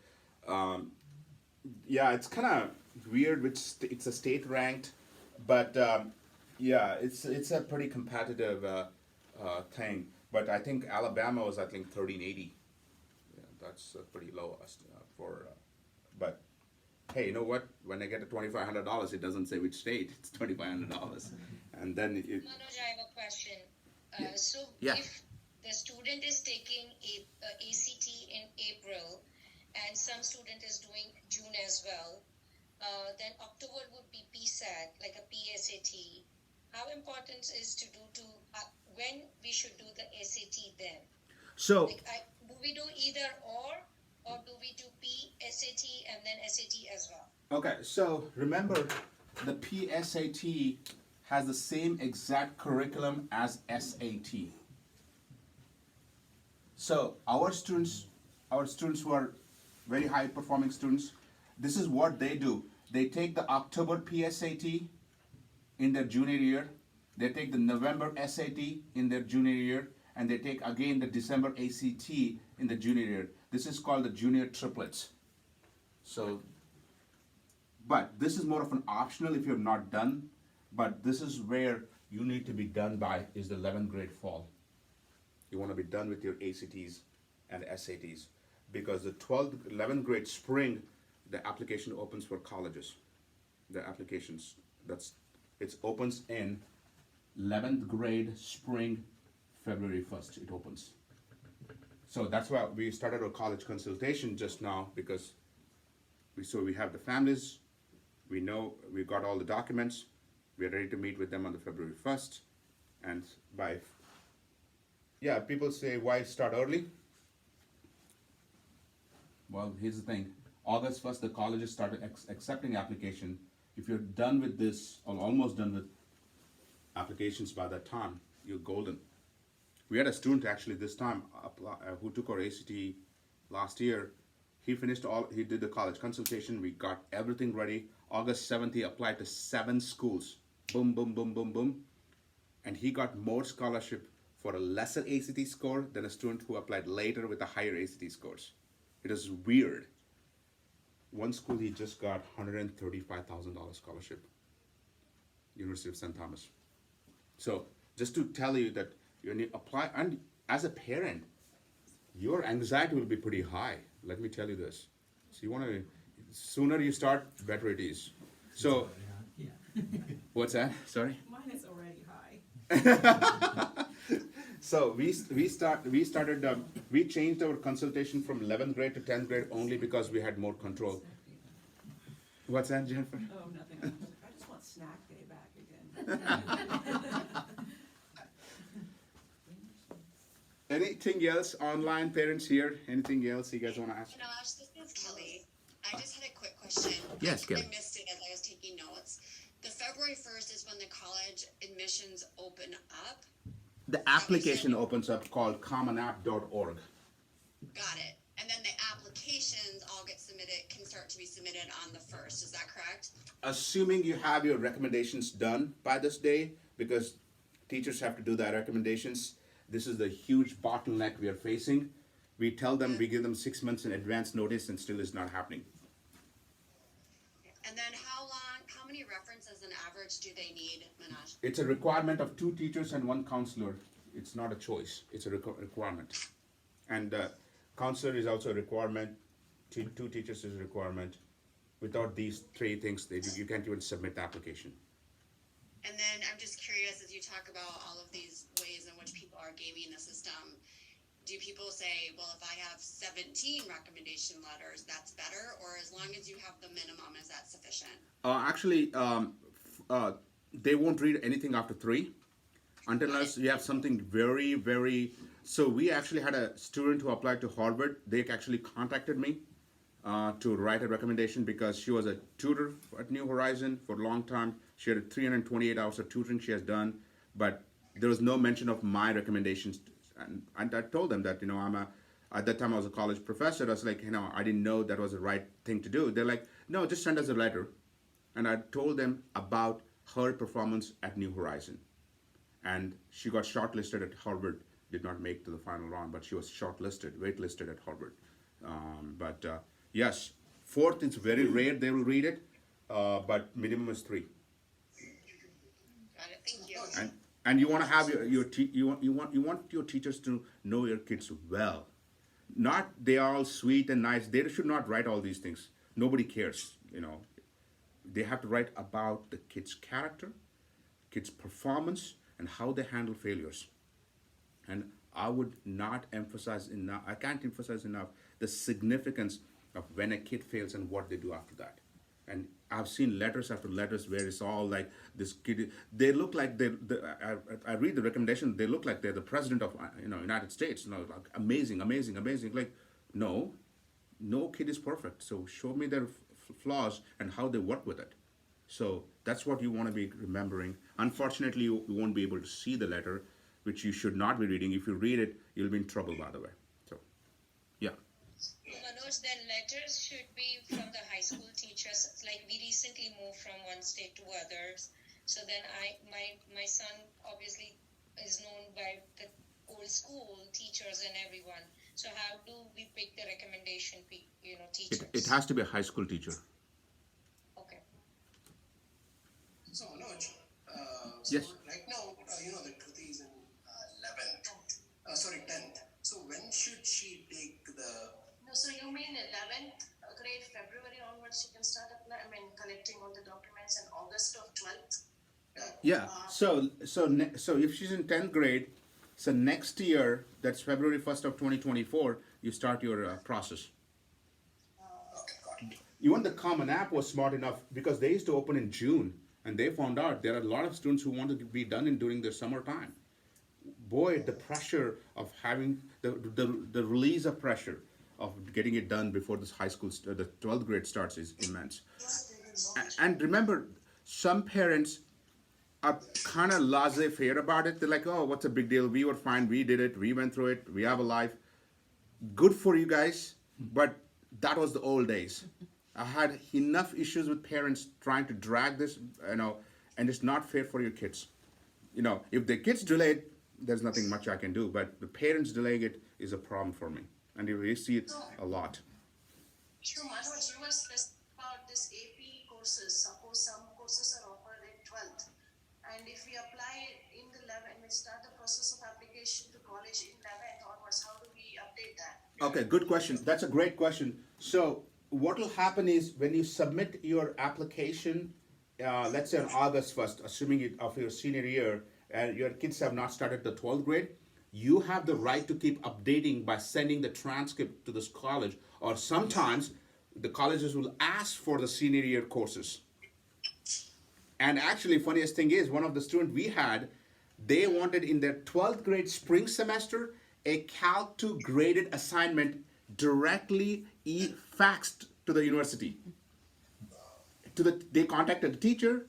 yeah, it's kind of weird. Which it's a state ranked, but yeah, it's a pretty competitive thing. But I think Alabama was 1380. Yeah, that's pretty low for. But hey, you know what? When I get to $2,500, it doesn't say which state. It's $2,500, and then it. Manoj, I have a question. So Yeah. if the student is taking ACT in April and some student is doing June as well, then October would be PSAT, like a PSAT. How important is to when we should do the SAT then? So Like, do we do either or do we do PSAT and then SAT as well? okay, so remember, the PSAT has the same exact curriculum as SAT. So our students who are very high performing students, this is what they do. They take the October PSAT in their junior year, they take the November SAT in their junior year, and they take again the December ACT in the junior year. This is called the junior triplets. So, but this is more of an optional if you have not done, but this is where you need to be done by is the 11th grade fall. You want to be done with your ACTs and SATs because the 11th grade spring, the application opens for colleges. The applications, it opens in 11th grade spring, February 1st, it opens. So that's why we started our college consultation just now because we have the families, we know we got all the documents, we're ready to meet with them on the February 1st, and yeah, people say why start early? Well, here's the thing. August 1st, the colleges started accepting application. If you're done with this, or almost done with applications by that time, you're golden. We had a student actually this time who took our ACT last year. He did the college consultation. We got everything ready. August 7th, he applied to 7 schools. Boom, boom, boom, boom, boom. And he got more scholarship for a lesser ACT score than a student who applied later with a higher ACT scores. It is weird. One school, he just got $135,000 scholarship. University of St. Thomas. So just to tell you that when you apply, and as a parent, your anxiety will be pretty high. Let me tell you this. So you want to, sooner you start, better it is. So, what's that? Sorry? Mine is already high. So we changed our consultation from 11th grade to 10th grade only because we had more control. What's that, Jennifer? Oh, nothing. I just want snack day back again. Anything else online, parents here? Anything else you guys want to ask? Manoj, this is Kelly. I just had a quick question. Yes, Kelly. I missed it as I was taking notes. The February 1st is when the college admissions open up. The application opens up called commonapp.org. Got it. And then the applications all can start to be submitted on the 1st. Is that correct? Assuming you have your recommendations done by this day, because teachers have to do their recommendations. This is the huge bottleneck we are facing. We tell them, we give them 6 months in advance notice and still is not happening. And then how many references on average do they need, Manoj? It's a requirement of 2 teachers and 1 counselor. It's not a choice, it's a requirement. And counselor is also a requirement, 2 teachers is a requirement. Without these 3 things, you can't even submit the application. And then I'm just curious, as you talk about all of these ways in which people are gaming the system, do people say, well, if I have 17 recommendation letters, that's better? Or as long as you have the minimum, is that sufficient? Actually, they won't read anything after 3 unless you have something very, very... So we actually had a student who applied to Harvard. They actually contacted me to write a recommendation because she was a tutor at New Horizon for a long time. She had 328 hours of tutoring she has done, but there was no mention of my recommendations. And I told them that, at that time I was a college professor. I was like, I didn't know that was the right thing to do. They're like, No, just send us a letter. And I told them about her performance at New Horizon. And she got shortlisted at Harvard, did not make to the final round, but she was shortlisted, waitlisted at Harvard. Yes, fourth is very rare they will read it, but minimum is 3. Got it, thank you. And you want to have you want your teachers to know your kids well. Not they are all sweet and nice. They should not write all these things. Nobody cares, you know. They have to write about the kid's character, kid's performance, and how they handle failures. And I would not emphasize enough, I can't emphasize enough the significance of when a kid fails and what they do after that. And I've seen letters after letters where it's all like this kid, they look like I read the recommendation, they look like they're the president of, United States, like amazing, amazing, amazing. Like, no kid is perfect. So show me their flaws and how they work with it. So that's what you want to be remembering. Unfortunately, you won't be able to see the letter, which you should not be reading. If you read it, you'll be in trouble, by the way. So, yeah. Manoj, then letters should be from the high school teachers. Like we recently moved from one state to others. So then my son obviously is known by the old school teachers and everyone. So how do we pick the recommendation, teachers? It has to be a high school teacher. Okay. So Manoj, Yes. right now, the Kruti is in 10th. So when should she take the? No, so you mean 11th grade, February onwards, she can start collecting all the documents, and August of 12th? Yeah. So if she's in 10th grade, so next year, that's February 1st of 2024, you start your process. Okay, got it. Even the Common App was smart enough because they used to open in June, and they found out there are a lot of students who want to be done during the summertime. Boy, the pressure of having the release of pressure of getting it done before this high school, the 12th grade starts is immense. And remember, some parents are kind of laissez-faire about it. They're like, oh, what's a big deal? We were fine. We did it. We went through it. We have a life. Good for you guys, but that was the old days. I had enough issues with parents trying to drag this, and it's not fair for your kids. If the kids delayed, there's nothing much I can do, but the parents delaying it is a problem for me. And you really see it a lot. So Manoj, you were specific about this AP courses. Suppose some courses are offered in 12th. And if we apply it in the 11th, we start the process of application to college in 11th onwards, how do we update that? Okay, good question. That's a great question. So what will happen is when you submit your application, let's say on August 1st, assuming it of your senior year, and your kids have not started the 12th grade, you have the right to keep updating by sending the transcript to this college, or sometimes the colleges will ask for the senior year courses. And actually, funniest thing is, one of the students we had, they wanted in their 12th grade spring semester a Calc 2 graded assignment directly faxed to the university. They contacted the teacher,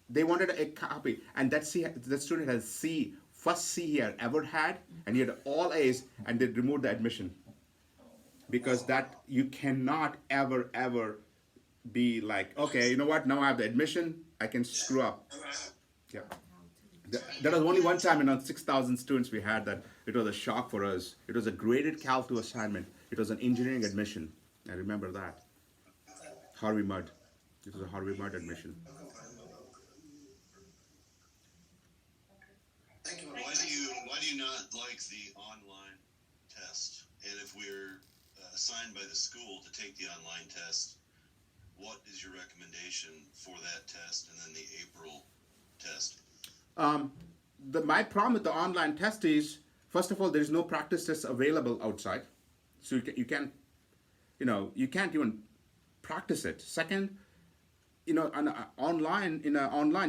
they wanted a copy, and that student has first C he had ever had, and he had all A's, and they removed the admission. Because that, you cannot ever be like, okay, you know what, now I have the admission, I can screw up. Yeah. That was only one time in 6,000 students we had that it was a shock for us. It was a graded Calc 2 assignment. It was an engineering admission. I remember that. Harvey Mudd. It was a Harvey Mudd admission. Thank you. Why do you not like the online test? And if we're assigned by the school to take the online test, what is your recommendation for that test and then the April test? My problem with the online test is, first of all, there is no practice test available outside, so you can't even practice it. Second, online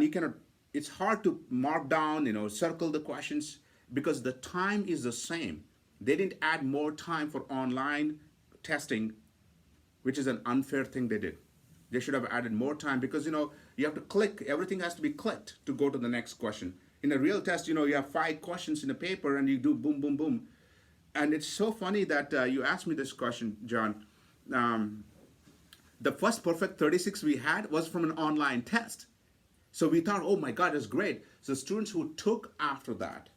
you cannot. It's hard to mark down, circle the questions because the time is the same. They didn't add more time for online testing, which is an unfair thing they did. They should have added more time because, you have to click. Everything has to be clicked to go to the next question. In a real test, you have 5 questions in a paper and you do boom, boom, boom. And it's so funny that you asked me this question, John. the first perfect 36 we had was from an online test. So we thought, oh my God, it's great. So students who took after that,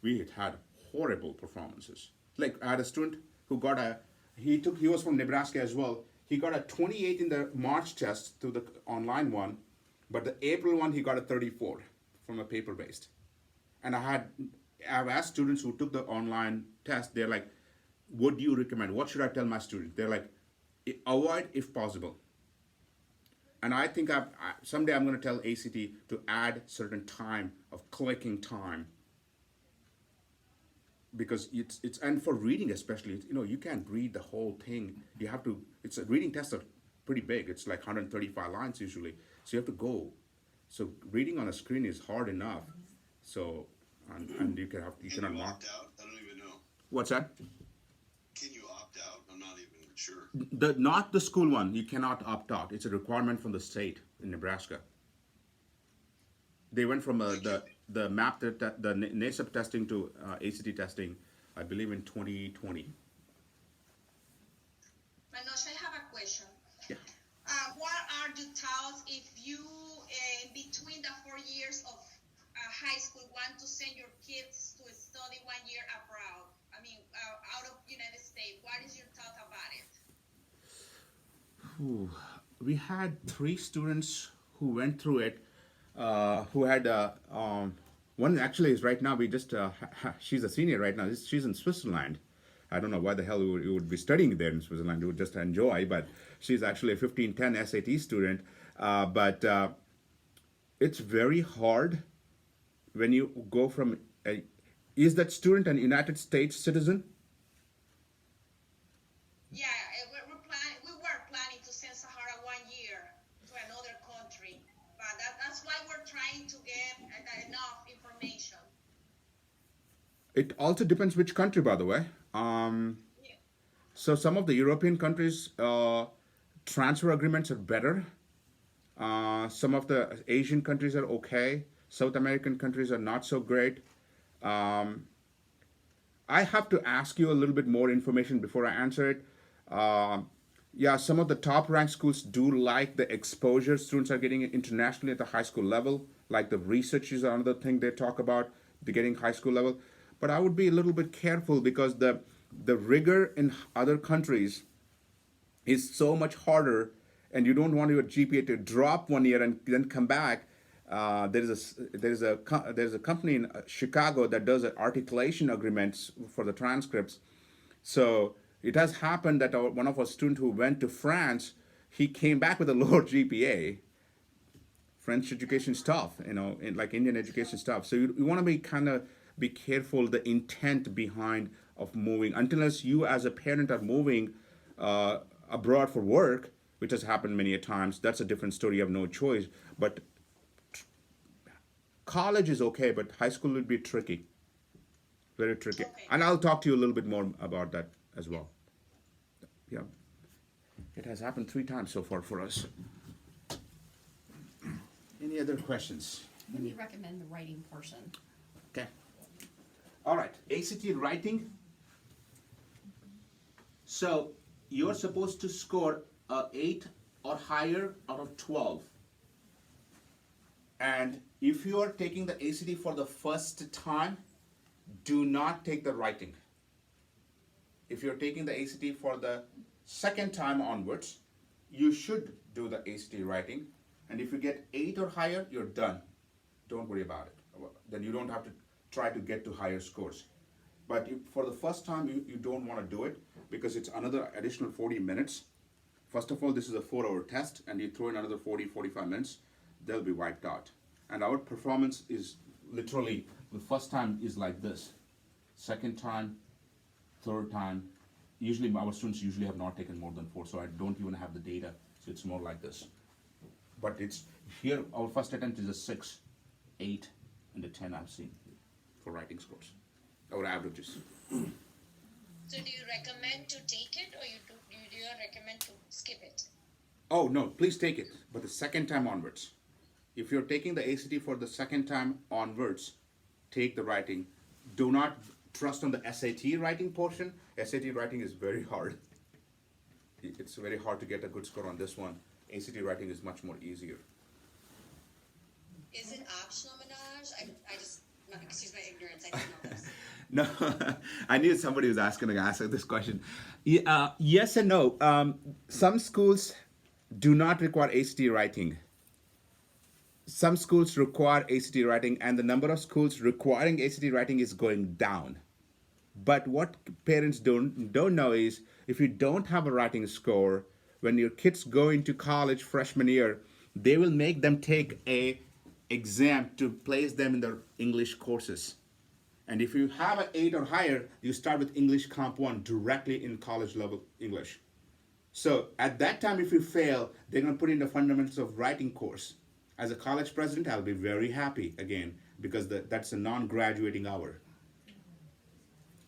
we had horrible performances. Like I had a student who got he was from Nebraska as well. He got a 28 in the March test to the online one, but the April one he got a 34 from a paper based. And I've asked students who took the online test, they're like, what do you recommend? What should I tell my students? They're like, avoid if possible. And I think someday I'm going to tell ACT to add certain time of clicking time, because it's and for reading especially, you can't read the whole thing. You have to. It's a reading tests are pretty big. It's like 135 lines usually, so you have to go. So reading on a screen is hard enough. So and you cannot Can you mark. opt out? I don't even know. What's that? Can you opt out? I'm not even sure. Not the school one. You cannot opt out. It's a requirement from the state in Nebraska. They went from the map the NASEP testing to ACT testing, I believe in 2020. Manoj, I have a question. Yeah. What are you taught if you, in between the 4 years of high school, want to send your kids to study 1 year abroad? I mean, out of United States. What is your thought about it? We had 3 students who went through it. Who had one actually is right now. We just she's a senior right now. She's in Switzerland. I don't know why the hell you would be studying there in Switzerland. You would just enjoy, but she's actually a 1510 SAT student. But it's very hard when you go from is that student an United States citizen? Yeah, we were planning to send Sahara 1 year to another country, but that's why we're trying to get enough information. It also depends which country, by the way. So some of the European countries, transfer agreements are better. Some of the Asian countries are okay. South American countries are not so great. I have to ask you a little bit more information before I answer it. Yeah, some of the top ranked schools do like the exposure students are getting internationally at the high school level. Like the research is another thing they talk about, the getting high school level. But I would be a little bit careful because the rigor in other countries is so much harder, and you don't want your GPA to drop 1 year and then come back. There's a company in Chicago that does articulation agreements for the transcripts. So it has happened that one of our students who went to France, he came back with a lower GPA. French education stuff, like Indian education stuff. So you want to be careful the intent behind of moving. Unless you as a parent are moving abroad for work, which has happened many a times, that's a different story. You have no choice. But college is okay, but high school would be tricky, very tricky. Okay. And I'll talk to you a little bit more about that as well. Yeah, it has happened 3 times so far for us. Any other questions? What do you recommend the writing portion? Okay. All right, ACT writing. So you're supposed to score 8 or higher out of 12. And if you are taking the ACT for the first time, do not take the writing. If you're taking the ACT for the second time onwards, you should do the ACT writing. And if you get 8 or higher, you're done. Don't worry about it. Then you don't have to try to get to higher scores. But for the first time, you don't want to do it because it's another additional 40 minutes. First of all, this is a 4-hour test, and you throw in another 45 minutes, they'll be wiped out. And our performance is literally, the first time is like this. Second time, third time, usually our students have not taken more than 4, so I don't even have the data, so it's more like this. But it's here, our first attempt is a 6, 8, and a 10 I've seen for writing scores, our averages. So do you recommend to take it, or do you recommend to skip it? Oh no, please take it, but the second time onwards. If you're taking the ACT for the second time onwards, take the writing. Do not trust on the SAT writing portion. SAT writing is very hard. it's very hard to get a good score on this one. ACT writing is much more easier. Is it optional, Manoj? I just, excuse my ignorance, I didn't know this. No, I knew somebody was asking to ask this question. Yes and no. Some schools do not require ACT writing. Some schools require ACT writing, and the number of schools requiring ACT writing is going down. But what parents don't know is if you don't have a writing score, when your kids go into college freshman year, they will make them take a exam to place them in their English courses. And if you have an 8 or higher, you start with English Comp 1 directly in college level English. So at that time, if you fail, they're going to put in the fundamentals of writing course. As a college president, I'll be very happy again because that's a non-graduating hour.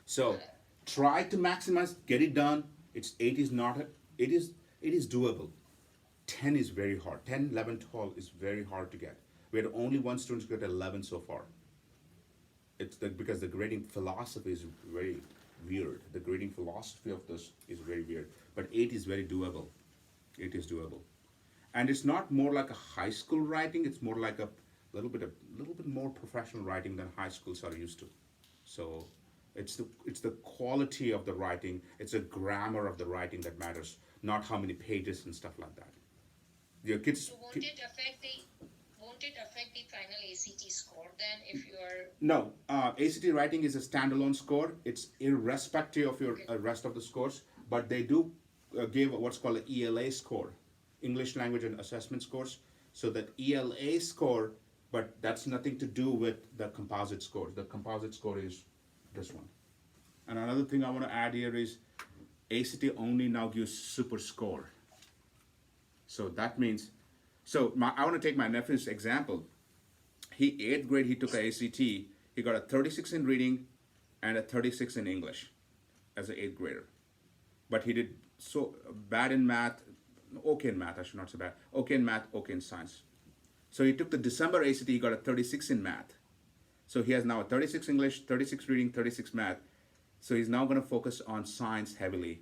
So try to maximize, get it done. 8 is not, it is doable. 10 is very hard. 10, 11, 12 is very hard to get. We had only one student get 11 so far. Because the grading philosophy is very weird. The grading philosophy of this is very weird. But 8 is very doable. 8 is doable. And it's not more like a high school writing, it's more like a little bit more professional writing than high schools are used to. So it's the quality of the writing, it's the grammar of the writing that matters, not how many pages and stuff like that. Your kids. So won't it affect the final ACT score then if you are? No, ACT writing is a standalone score. It's irrespective of your rest of the scores, but they do give what's called an ELA score, English Language and Assessment scores. So that ELA score, but that's nothing to do with the composite score. The composite score is this one. And another thing I want to add here is ACT only now gives super score. So that means, I want to take my nephew's example. 8th grade, he took a ACT. He got a 36 in reading and a 36 in English as an 8th grader. But he did so bad in math, okay in math, I should not say bad, okay in math, okay in science. So he took the December ACT, he got a 36 in math. So he has now a 36 English, 36 reading, 36 math. So he's now going to focus on science heavily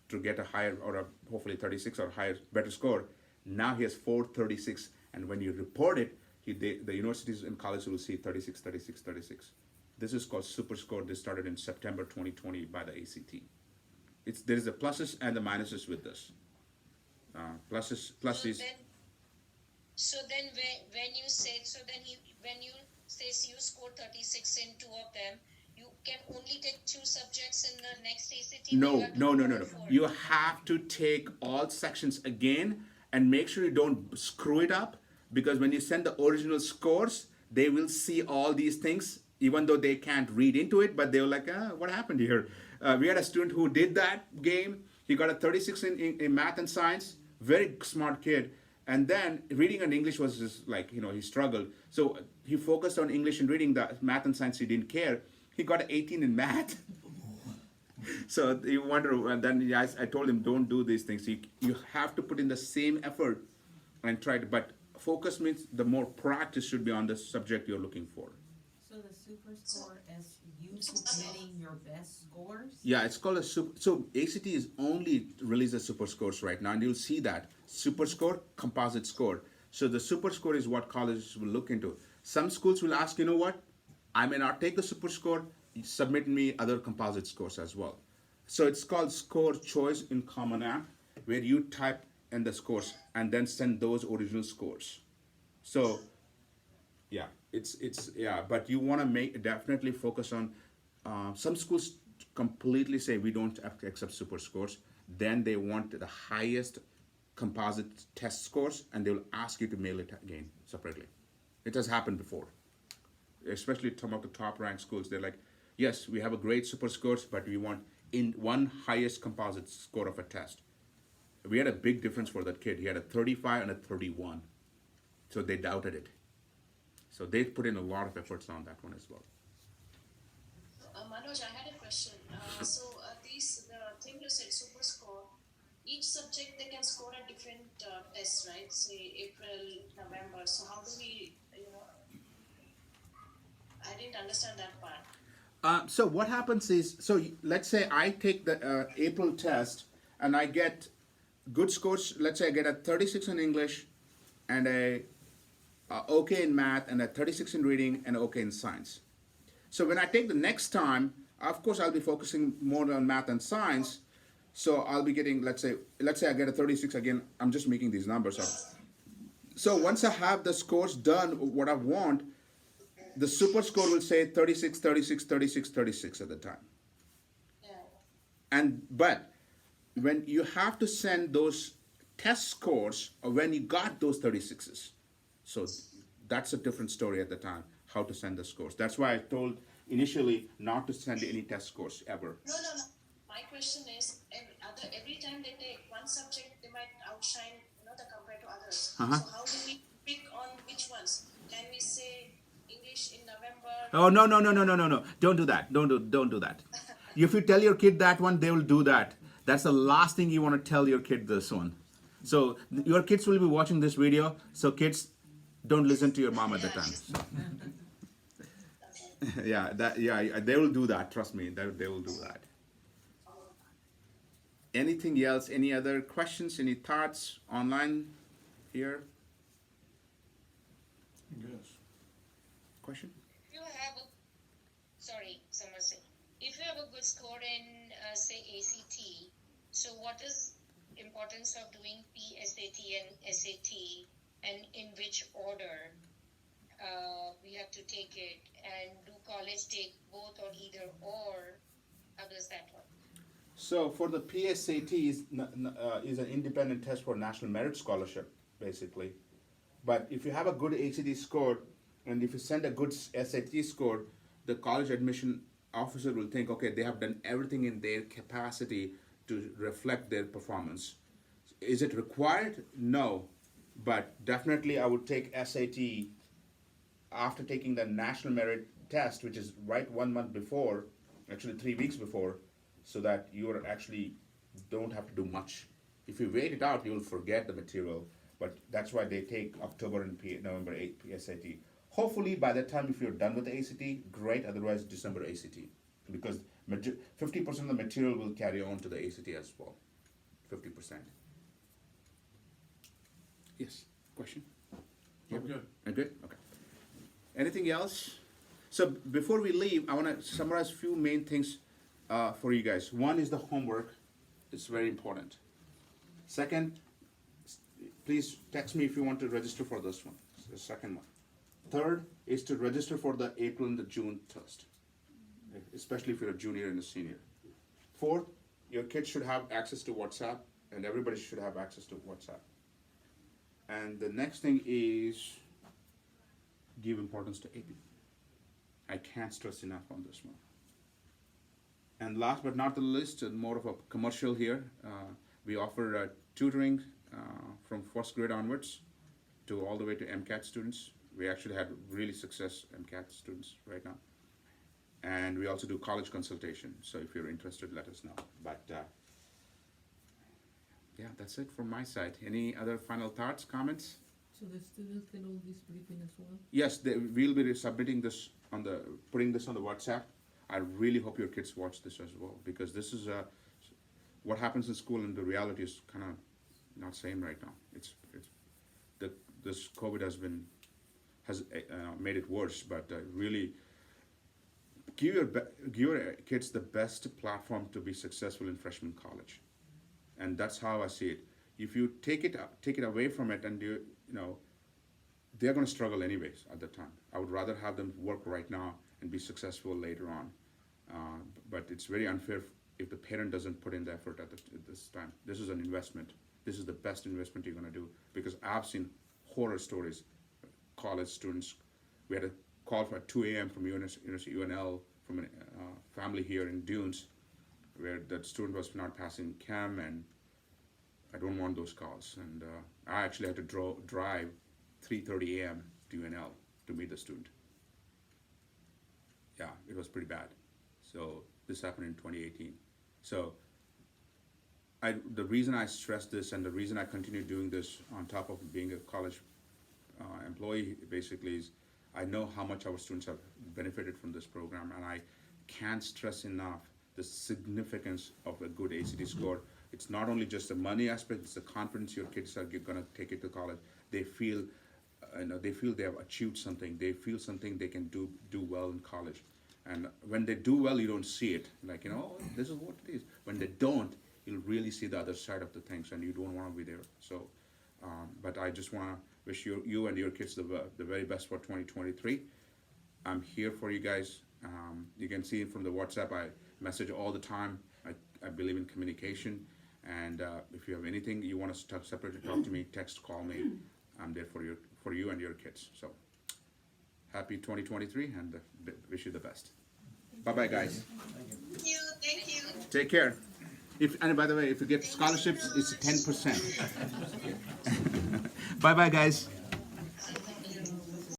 to get a higher, or hopefully 36 or higher, better score. Now he has 436, and when you report it, the universities and colleges will see 36, 36, 36. This is called super score. This started in September 2020 by the ACT. There is the pluses and the minuses with this. Plus is. So then when you say you score 36 in 2 of them, you can only take 2 subjects in the next ACT? No. You have to take all sections again and make sure you don't screw it up, because when you send the original scores, they will see all these things, even though they can't read into it, but they were like, what happened here? We had a student who did that game. He got a 36 in math and science, very smart kid. And then reading and English was just like, he struggled. So he focused on English and reading. The math and science, he didn't care. He got an 18 in math. So you wonder, and then I told him, don't do these things. You have to put in the same effort and try to, but focus means the more practice should be on the subject you're looking for. So the super score is you submitting your best scores? Yeah, it's called a super. So ACT is only releases super scores right now, and you'll see that super score, composite score. So the super score is what colleges will look into. Some schools will ask, what? I may not take the super score. Submit me other composite scores as well. So it's called Score Choice in Common App, where you type in the scores and then send those original scores. So yeah, but you want to definitely focus on. Some schools completely say we don't accept super scores. Then they want the highest composite test scores, and they will ask you to mail it again separately. It has happened before, especially some of the top ranked schools. They're like, yes, we have a great super scores, but we want in one highest composite score of a test. We had a big difference for that kid. He had a 35 and a 31. So they doubted it. So they put in a lot of efforts on that one as well. Manoj, I had a question. The thing you said, super score, each subject they can score at different tests, right? Say April, November. So how do we, I didn't understand that part. So what happens is, let's say I take the April test and I get good scores. Let's say I get a 36 in English, and a okay in math, and a 36 in reading, and okay in science. So when I take the next time, of course I'll be focusing more on math and science. So I'll be getting, let's say I get a 36 again. I'm just making these numbers up. So once I have the scores done, what I want, the super score will say 36, 36, 36, 36 at the time. But when you have to send those test scores or when you got those 36s, so that's a different story at the time, how to send the scores. That's why I told initially not to send any test scores ever. No. My question is, every time they take one subject, they might outshine, compared to others. Uh-huh. So how do we pick on which ones? Can we say English in November? Oh, no. Don't do that. Don't do that. If you tell your kid that one, they will do that. That's the last thing you want to tell your kid, this one. So your kids will be watching this video, so kids, don't listen to your mom at the time. Yeah, they will do that. Trust me, they will do that. Anything else? Any other questions? Any thoughts online here? Yes. Question? If you have if you have a good score in, say, ACT, so what is importance of doing PSAT and SAT, and in which order we have to take it, and do college take both or either, or how does that work? So for the PSAT is an independent test for National Merit Scholarship, basically. But if you have a good ACT score, and if you send a good SAT score, the college admission officer will think, okay, they have done everything in their capacity to reflect their performance. Is it required? No. But definitely I would take SAT after taking the National Merit Test, which is right 1 month before, actually 3 weeks before, so that you actually don't have to do much. If you wait it out, you will forget the material. But that's why they take October and November 8 PSAT. Hopefully by that time, if you're done with the ACT, great. Otherwise, December ACT. Because 50% of the material will carry on to the ACT as well. 50%. Yes, question? I'm good. Good? Okay. Anything else? So before we leave, I want to summarize a few main things for you guys. One is the homework. It's very important. Second, please text me if you want to register for this one. It's the second one. Third is to register for the April and the June test, especially if you're a junior and a senior. Fourth, your kids should have access to WhatsApp, and everybody should have access to WhatsApp. And the next thing is give importance to AP. I can't stress enough on this one. And last but not the least, more of a commercial here. We offer tutoring from first grade onwards to all the way to MCAT students. We actually had really success MCAT students right now. And we also do college consultation. So if you're interested, let us know. But yeah, that's it from my side. Any other final thoughts, comments? So the students can all this briefing as well? Yes, we'll be submitting this putting this on the WhatsApp. I really hope your kids watch this as well, because this is what happens in school, and the reality is kind of not same right now. This COVID has made it worse, but really give your kids the best platform to be successful in freshman college, and that's how I see it. If you take it away from it, and they're going to struggle anyways at the time. I would rather have them work right now and be successful later on. But it's very unfair if the parent doesn't put in the effort at this time. This is an investment. This is the best investment you're going to do, because I've seen horror stories. College students, we had a call for 2 a.m. from University UNL from a family here in Dunes, where that student was not passing chem, and I don't want those calls. And I actually had to drive 3:30 a.m. to UNL to meet the student. Yeah, it was pretty bad. So this happened in 2018. So the reason I stress this, and the reason I continue doing this on top of being a college employee, basically, is I know how much our students have benefited from this program, and I can't stress enough the significance of a good ACT score. it's not only just the money aspect, it's the confidence your kids are gonna take it to college. They feel, they feel they have achieved something. They feel something they can do well in college. And when they do well, you don't see it. Like, oh, this is what it is. When they don't, you'll really see the other side of the things, and you don't want to be there. So, but I just want to wish you and your kids the very best for 2023. I'm here for you guys. You can see from the WhatsApp, I message all the time. I believe in communication. And if you have anything you want to separately talk to me, text, call me. I'm there for you and your kids. So happy 2023, and wish you the best. Bye-bye, guys. Thank you, thank you. Take care. And by the way, if you get scholarships, it's 10%. Bye-bye, guys.